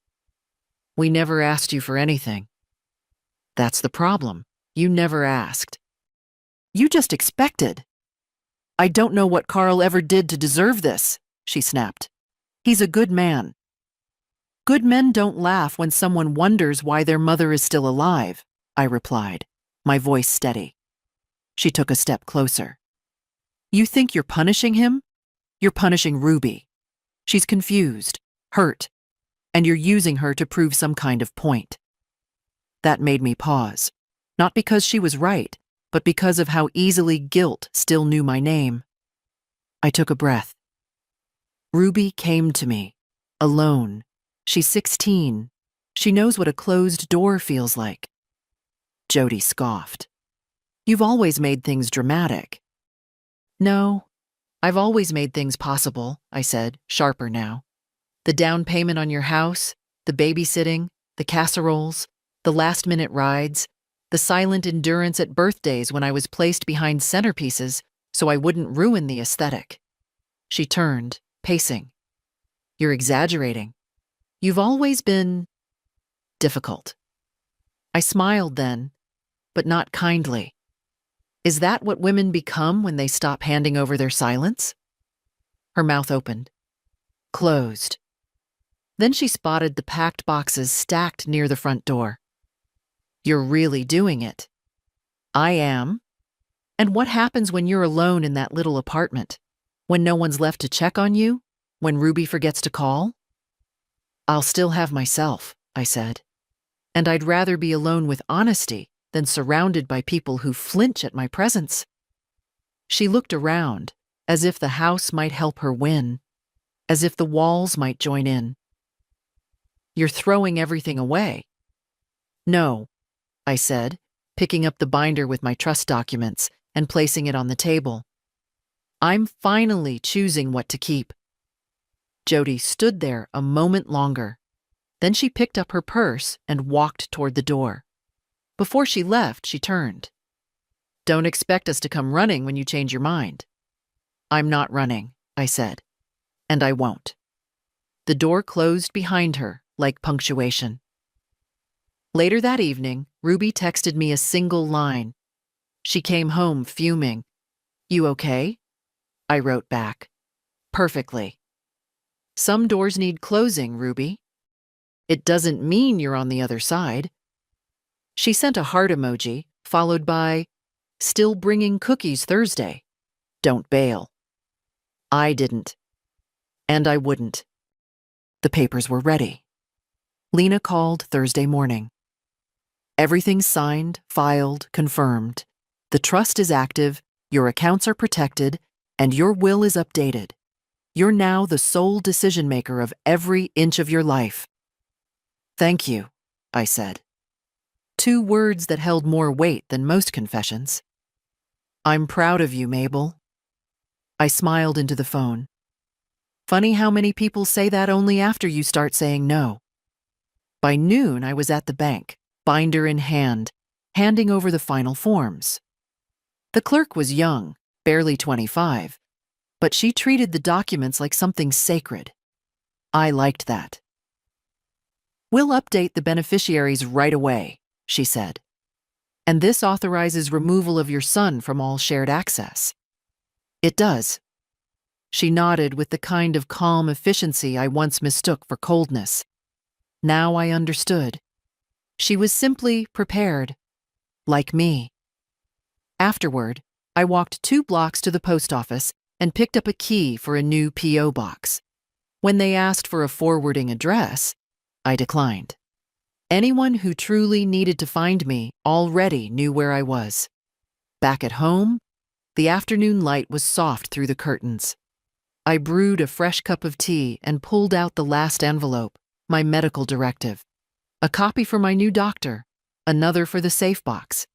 We never asked you for anything. That's the problem. You never asked. You just expected. I don't know what Carl ever did to deserve this, she snapped. He's a good man. Good men don't laugh when someone wonders why their mother is still alive, I replied, my voice steady. She took a step closer. You think you're punishing him? You're punishing Ruby. She's confused, hurt, and you're using her to prove some kind of point. That made me pause. Not because she was right, but because of how easily guilt still knew my name. I took a breath. Ruby came to me, alone. She's 16. She knows what a closed door feels like. Jody scoffed. You've always made things dramatic. No, I've always made things possible, I said, sharper now. The down payment on your house, the babysitting, the casseroles, the last-minute rides, the silent endurance at birthdays when I was placed behind centerpieces so I wouldn't ruin the aesthetic. She turned, pacing. You're exaggerating. You've always been difficult. I smiled then, but not kindly. Is that what women become when they stop handing over their silence? Her mouth opened, closed. Then she spotted the packed boxes stacked near the front door. You're really doing it. I am. And what happens when you're alone in that little apartment? When no one's left to check on you? When Ruby forgets to call? I'll still have myself, I said. And I'd rather be alone with honesty than surrounded by people who flinch at my presence. She looked around, as if the house might help her win, as if the walls might join in. You're throwing everything away. No, I said, picking up the binder with my trust documents and placing it on the table. I'm finally choosing what to keep. Jody stood there a moment longer. Then she picked up her purse and walked toward the door. Before she left, she turned. Don't expect us to come running when you change your mind. I'm not running, I said, and I won't. The door closed behind her like punctuation. Later that evening, Ruby texted me a single line. She came home fuming. You okay? I wrote back. Perfectly. Some doors need closing, Ruby. It doesn't mean you're on the other side. She sent a heart emoji, followed by, still bringing cookies Thursday. Don't bail. I didn't. And I wouldn't. The papers were ready. Lena called Thursday morning. Everything's signed, filed, confirmed. The trust is active, your accounts are protected, and your will is updated. You're now the sole decision maker of every inch of your life. Thank you, I said. 2 words that held more weight than most confessions. I'm proud of you, Mabel. I smiled into the phone. Funny how many people say that only after you start saying no. By noon, I was at the bank, binder in hand, handing over the final forms. The clerk was young, barely 25, but she treated the documents like something sacred. I liked that. We'll update the beneficiaries right away, she said. And this authorizes removal of your son from all shared access. It does. She nodded with the kind of calm efficiency I once mistook for coldness. Now I understood. She was simply prepared, like me. Afterward, I walked 2 blocks to the post office and picked up a key for a new P.O. box. When they asked for a forwarding address, I declined. Anyone who truly needed to find me already knew where I was. Back at home, the afternoon light was soft through the curtains. I brewed a fresh cup of tea and pulled out the last envelope, my medical directive. A copy for my new doctor, another for the safe box.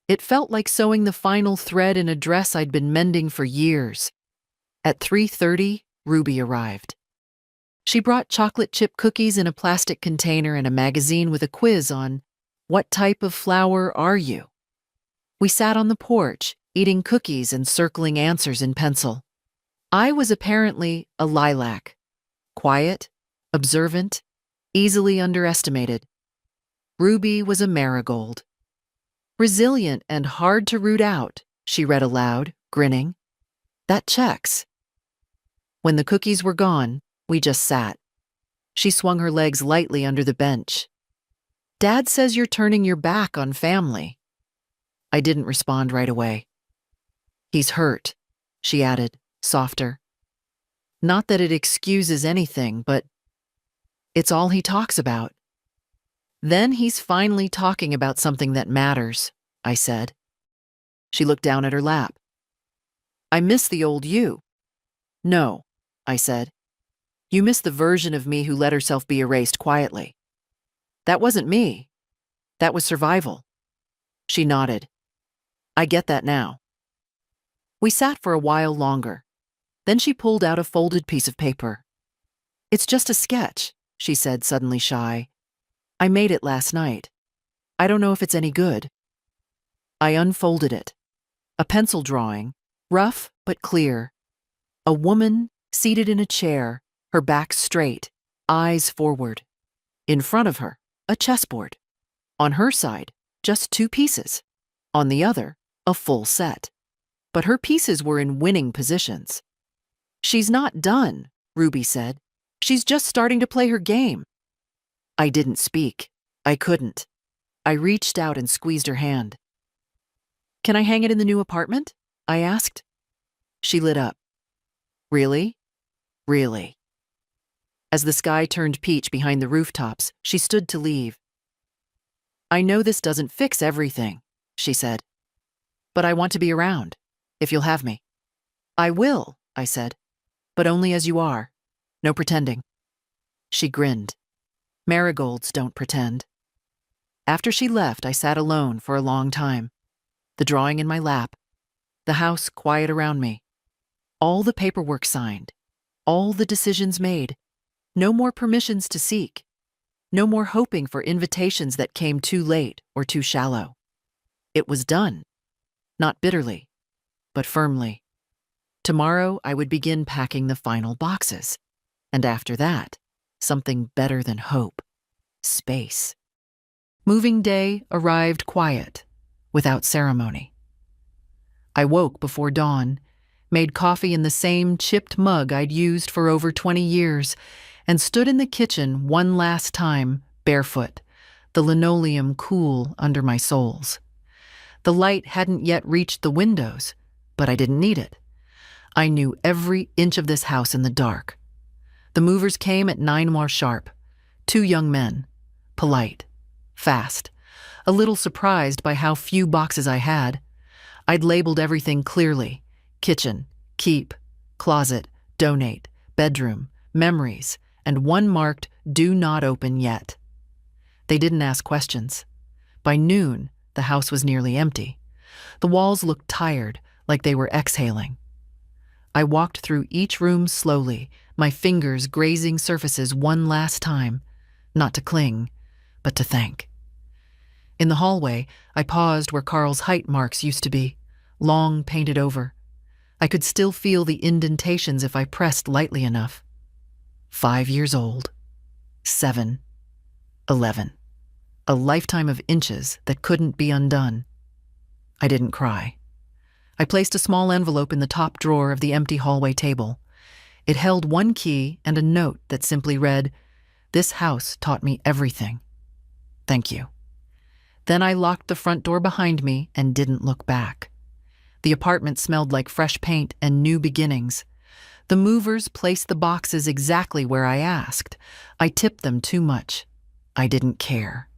It felt like sewing the final thread in a dress I'd been mending for years. At 3:30, Ruby arrived. She brought chocolate chip cookies in a plastic container and a magazine with a quiz on, what type of flower are you? We sat on the porch, eating cookies and circling answers in pencil. I was apparently a lilac, quiet, observant, easily underestimated. Ruby was a marigold. Resilient and hard to root out, she read aloud, grinning. That checks. When the cookies were gone, we just sat. She swung her legs lightly under the bench. Dad says you're turning your back on family. I didn't respond right away. He's hurt, she added, softer. Not that it excuses anything, but it's all he talks about. Then he's finally talking about something that matters, I said. She looked down at her lap. I miss the old you. No, I said. You miss the version of me who let herself be erased quietly. That wasn't me. That was survival. She nodded. I get that now. We sat for a while longer. Then she pulled out a folded piece of paper. It's just a sketch, she said, suddenly shy. I made it last night. I don't know if it's any good. I unfolded it. A pencil drawing, rough but clear. A woman seated in a chair, her back straight, eyes forward. In front of her, a chessboard. On her side, just 2 pieces. On the other, a full set. But her pieces were in winning positions. She's not done, Ruby said. She's just starting to play her game. I didn't speak. I couldn't. I reached out and squeezed her hand. Can I hang it in the new apartment? I asked. She lit up. Really? Really. As the sky turned peach behind the rooftops, she stood to leave. I know this doesn't fix everything, she said. But I want to be around, if you'll have me. I will, I said. But only as you are. No pretending. She grinned. Marigolds don't pretend. After she left, I sat alone for a long time. The drawing in my lap. The house quiet around me. All the paperwork signed. All the decisions made. No more permissions to seek. No more hoping for invitations that came too late or too shallow. It was done. Not bitterly, but firmly. Tomorrow I would begin packing the final boxes. And after that, something better than hope. Space. Moving day arrived quiet, without ceremony. I woke before dawn, made coffee in the same chipped mug I'd used for over 20 years, and stood in the kitchen one last time, barefoot, the linoleum cool under my soles. The light hadn't yet reached the windows, but I didn't need it. I knew every inch of this house in the dark. The movers came at 9 more sharp. 2 young men. Polite. Fast. A little surprised by how few boxes I had. I'd labeled everything clearly. Kitchen, keep, closet, donate, bedroom, memories, and one marked, do not open yet. They didn't ask questions. By noon, the house was nearly empty. The walls looked tired, like they were exhaling. I walked through each room slowly, my fingers grazing surfaces one last time, not to cling, but to thank. In the hallway, I paused where Carl's height marks used to be, long painted over. I could still feel the indentations if I pressed lightly enough. 5 years old. 7. 11. A lifetime of inches that couldn't be undone. I didn't cry. I placed a small envelope in the top drawer of the empty hallway table. It held 1 key and a note that simply read, "This house taught me everything. Thank you." Then I locked the front door behind me and didn't look back. The apartment smelled like fresh paint and new beginnings. The movers placed the boxes exactly where I asked. I tipped them too much. I didn't care.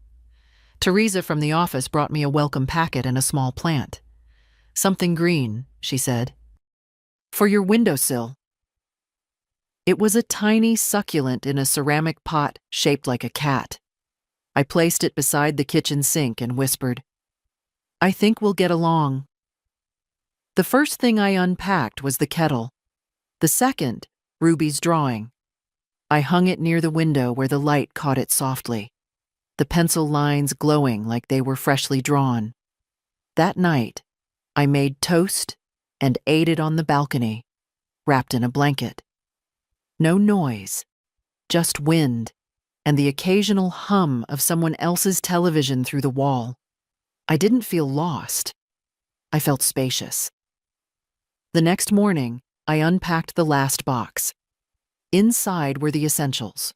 Teresa from the office brought me a welcome packet and a small plant. "Something green," she said. "For your windowsill." It was a tiny succulent in a ceramic pot shaped like a cat. I placed it beside the kitchen sink and whispered, "I think we'll get along." The first thing I unpacked was the kettle. The second, Ruby's drawing. I hung it near the window where the light caught it softly, the pencil lines glowing like they were freshly drawn. That night, I made toast and ate it on the balcony, wrapped in a blanket. No noise, just wind and the occasional hum of someone else's television through the wall. I didn't feel lost. I felt spacious. The next morning, I unpacked the last box. Inside were the essentials: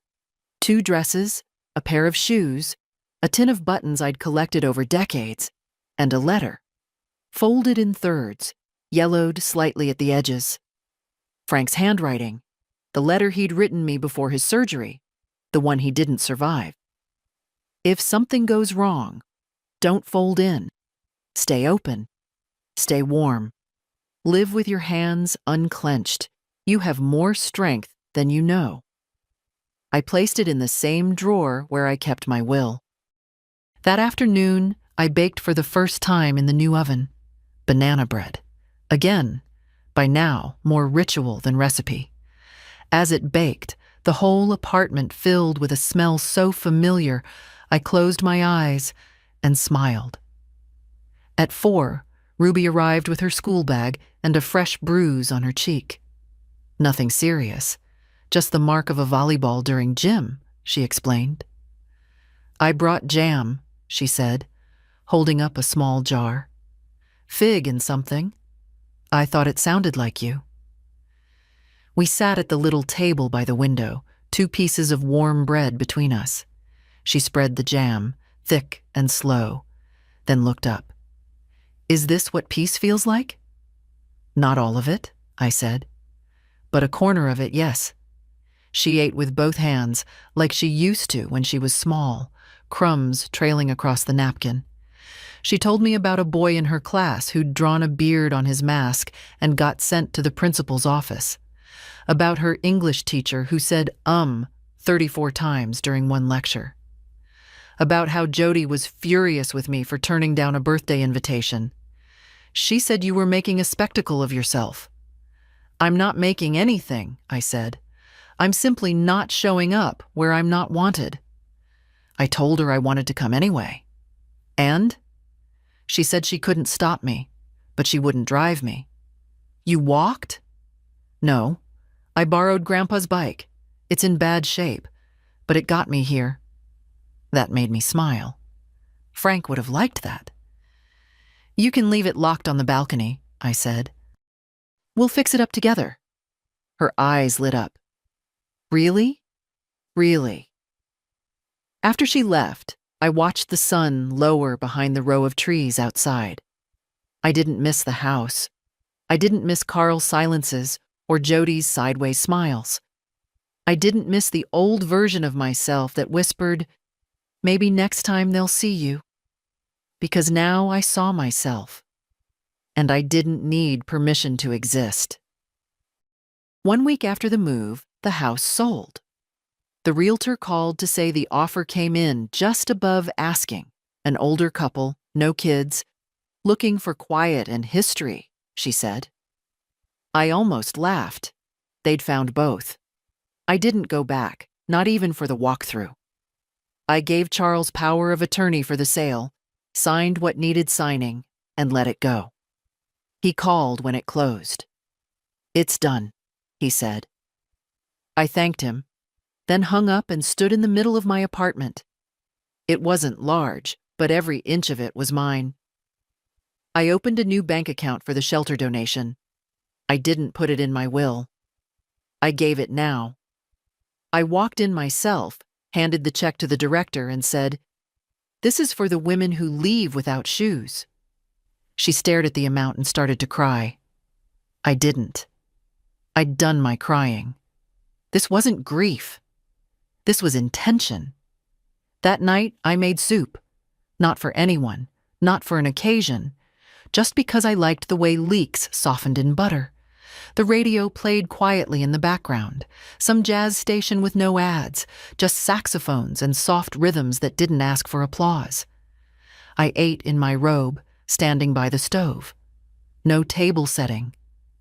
2 dresses, a pair of shoes, a tin of buttons I'd collected over decades, and a letter. Folded in thirds, yellowed slightly at the edges. Frank's handwriting, the letter he'd written me before his surgery, the one he didn't survive. If something goes wrong, don't fold in. Stay open. Stay warm. Live with your hands unclenched. You have more strength than you know. I placed it in the same drawer where I kept my will. That afternoon, I baked for the first time in the new oven. Banana bread. Again, by now, more ritual than recipe. As it baked, the whole apartment filled with a smell so familiar, I closed my eyes and smiled. At 4, Ruby arrived with her school bag and a fresh bruise on her cheek. Nothing serious, just the mark of a volleyball during gym, she explained. I brought jam, she said, holding up a small jar. Fig and something. I thought it sounded like you. We sat at the little table by the window, 2 pieces of warm bread between us. She spread the jam, thick and slow, then looked up. Is this what peace feels like? Not all of it, I said. But a corner of it, yes. She ate with both hands, like she used to when she was small, crumbs trailing across the napkin. She told me about a boy in her class who'd drawn a beard on his mask and got sent to the principal's office. About her English teacher who said 34 times during one lecture. About how Jody was furious with me for turning down a birthday invitation. She said you were making a spectacle of yourself. I'm not making anything, I said. I'm simply not showing up where I'm not wanted. I told her I wanted to come anyway. And? She said she couldn't stop me, but she wouldn't drive me. You walked? No. I borrowed Grandpa's bike. It's in bad shape, but it got me here. That made me smile. Frank would have liked that. You can leave it locked on the balcony, I said. We'll fix it up together. Her eyes lit up. Really? Really? After she left, I watched the sun lower behind the row of trees outside. I didn't miss the house. I didn't miss Carl's silences or Jody's sideways smiles. I didn't miss the old version of myself that whispered, maybe next time they'll see you. Because now I saw myself, and I didn't need permission to exist. 1 week after the move, the house sold. The realtor called to say the offer came in just above asking. An older couple, no kids, looking for quiet and history, she said. I almost laughed. They'd found both. I didn't go back, not even for the walkthrough. I gave Charles power of attorney for the sale, signed what needed signing, and let it go. He called when it closed. It's done, he said. I thanked him, then hung up and stood in the middle of my apartment. It wasn't large, but every inch of it was mine. I opened a new bank account for the shelter donation. I didn't put it in my will. I gave it now. I walked in myself, handed the check to the director, and said, "This is for the women who leave without shoes." She stared at the amount and started to cry. I didn't. I'd done my crying. This wasn't grief. This was intention. That night, I made soup. Not for anyone, not for an occasion, just because I liked the way leeks softened in butter. The radio played quietly in the background, some jazz station with no ads, just saxophones and soft rhythms that didn't ask for applause. I ate in my robe, standing by the stove. No table setting,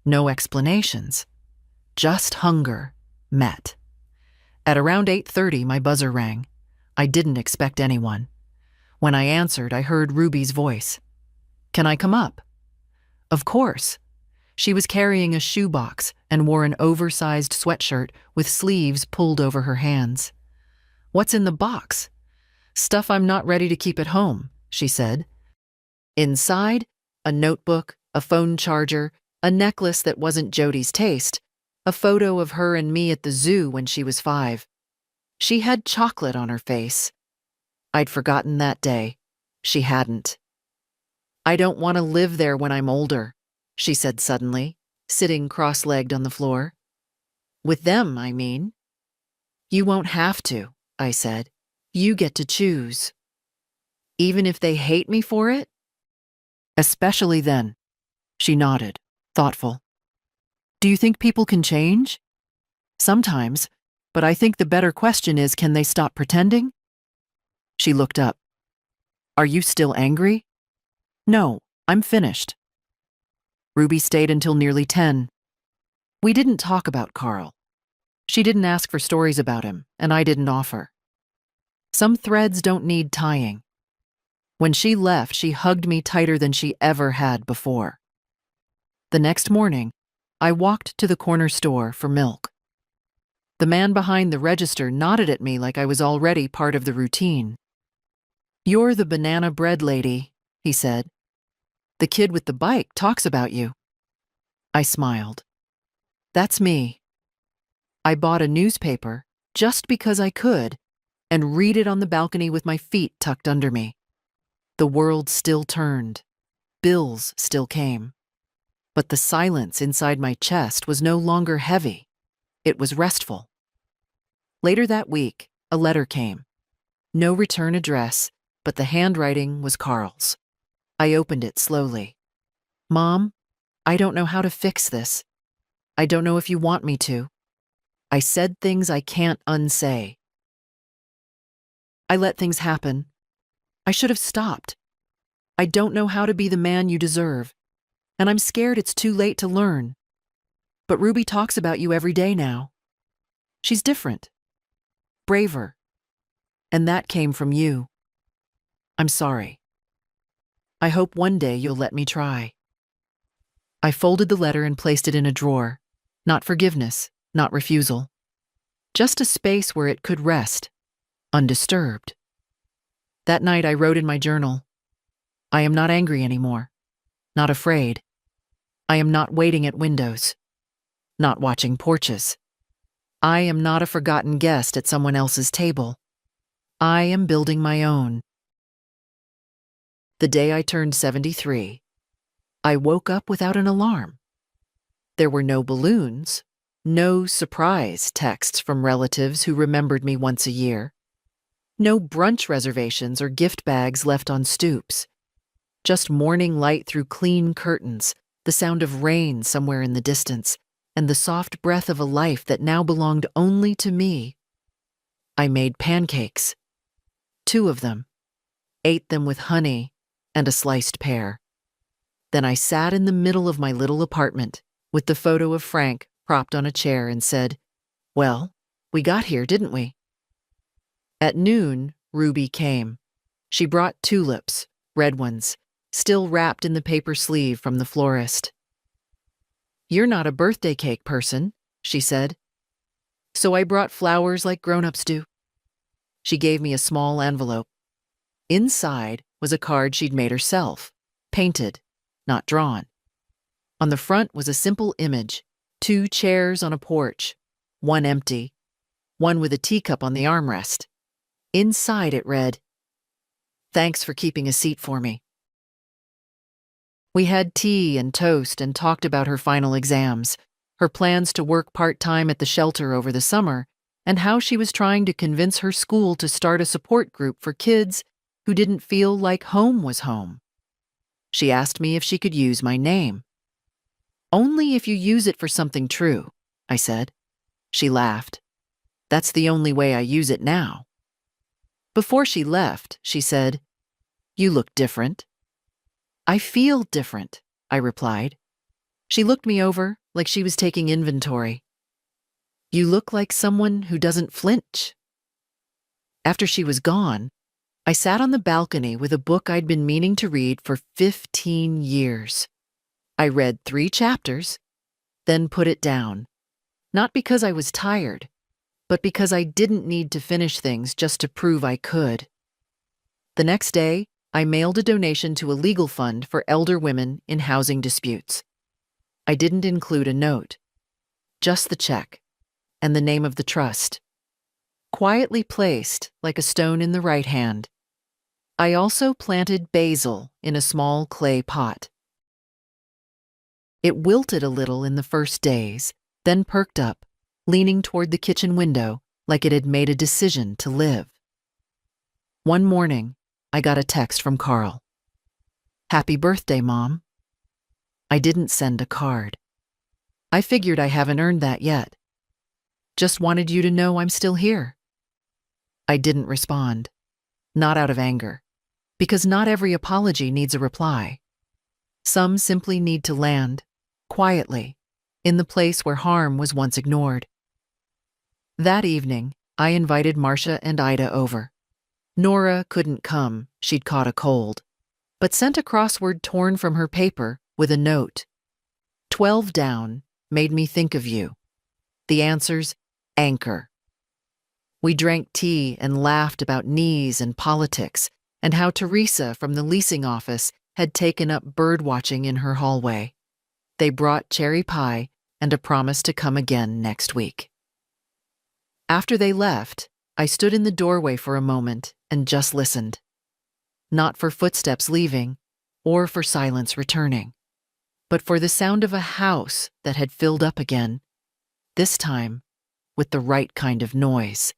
no explanations. Just hunger met. At around 8:30, my buzzer rang. I didn't expect anyone. When I answered, I heard Ruby's voice. "Can I come up?" Of course. She was carrying a shoebox and wore an oversized sweatshirt with sleeves pulled over her hands. "What's in the box?" "Stuff I'm not ready to keep at home," she said. Inside, a notebook, a phone charger, a necklace that wasn't Jody's taste, a photo of her and me at the zoo when she was 5. She had chocolate on her face. I'd forgotten that day. She hadn't. "I don't want to live there when I'm older," she said suddenly, sitting cross-legged on the floor. "With them, I mean." "You won't have to," I said. You get to choose. Even if they hate me for it? Especially then. She nodded, thoughtful. Do you think people can change? Sometimes, but I think the better question is, can they stop pretending? She looked up. Are you still angry? No, I'm finished. Ruby stayed until nearly 10. We didn't talk about Carl. She didn't ask for stories about him, and I didn't offer. Some threads don't need tying. When she left, she hugged me tighter than she ever had before. The next morning, I walked to the corner store for milk. The man behind the register nodded at me like I was already part of the routine. You're the banana bread lady, he said. The kid with the bike talks about you. I smiled. That's me. I bought a newspaper just because I could and read it on the balcony with my feet tucked under me. The world still turned. Bills still came. But the silence inside my chest was no longer heavy. It was restful. Later that week, a letter came. No return address, but the handwriting was Carl's. I opened it slowly. Mom, I don't know how to fix this. I don't know if you want me to. I said things I can't unsay. I let things happen. I should have stopped. I don't know how to be the man you deserve, and I'm scared it's too late to learn. But Ruby talks about you every day now. She's different, braver, and that came from you. I'm sorry. I hope one day you'll let me try. I folded the letter and placed it in a drawer. Not forgiveness, not refusal. Just a space where it could rest, undisturbed. That night I wrote in my journal, I am not angry anymore, not afraid. I am not waiting at windows, not watching porches. I am not a forgotten guest at someone else's table. I am building my own. The day I turned 73, I woke up without an alarm. There were no balloons, no surprise texts from relatives who remembered me once a year, no brunch reservations or gift bags left on stoops, just morning light through clean curtains, the sound of rain somewhere in the distance, and the soft breath of a life that now belonged only to me. I made pancakes, 2 of them, ate them with honey and a sliced pear. Then I sat in the middle of my little apartment with the photo of Frank propped on a chair and said, well, we got here, didn't we? At noon, Ruby came. She brought tulips, red ones, still wrapped in the paper sleeve from the florist. You're not a birthday cake person, she said. So I brought flowers like grown-ups do. She gave me a small envelope. Inside was a card she'd made herself, painted, not drawn. On the front was a simple image, 2 chairs on a porch, one empty, one with a teacup on the armrest. Inside it read, "Thanks for keeping a seat for me." We had tea and toast and talked about her final exams, her plans to work part-time at the shelter over the summer, and how she was trying to convince her school to start a support group for kids who didn't feel like home was home. She asked me if she could use my name. Only if you use it for something true, I said. She laughed. That's the only way I use it now. Before she left, she said, "You look different." "I feel different," I replied. She looked me over like she was taking inventory. "You look like someone who doesn't flinch." After she was gone, I sat on the balcony with a book I'd been meaning to read for 15 years. I read 3 chapters, then put it down. Not because I was tired, but because I didn't need to finish things just to prove I could. The next day, I mailed a donation to a legal fund for elder women in housing disputes. I didn't include a note, just the check and the name of the trust, quietly placed like a stone in the right hand. I also planted basil in a small clay pot. It wilted a little in the first days, then perked up, leaning toward the kitchen window like it had made a decision to live. One morning, I got a text from Carl. "Happy birthday, Mom." I didn't send a card. I figured I haven't earned that yet. Just wanted you to know I'm still here. I didn't respond, not out of anger, because not every apology needs a reply. Some simply need to land, quietly, in the place where harm was once ignored. That evening, I invited Marcia and Ida over. Nora couldn't come, she'd caught a cold, but sent a crossword torn from her paper with a note. 12 down made me think of you. The answer's anchor. We drank tea and laughed about knees and politics and how Teresa from the leasing office had taken up birdwatching in her hallway. They brought cherry pie and a promise to come again next week. After they left, I stood in the doorway for a moment and just listened. Not for footsteps leaving or for silence returning, but for the sound of a house that had filled up again, this time with the right kind of noise.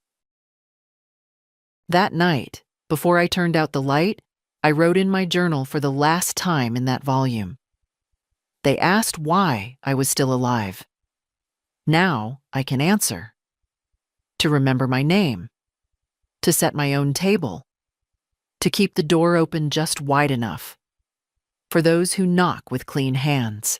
That night, before I turned out the light, I wrote in my journal for the last time in that volume. They asked why I was still alive. Now I can answer. To remember my name. To set my own table. To keep the door open just wide enough. For those who knock with clean hands.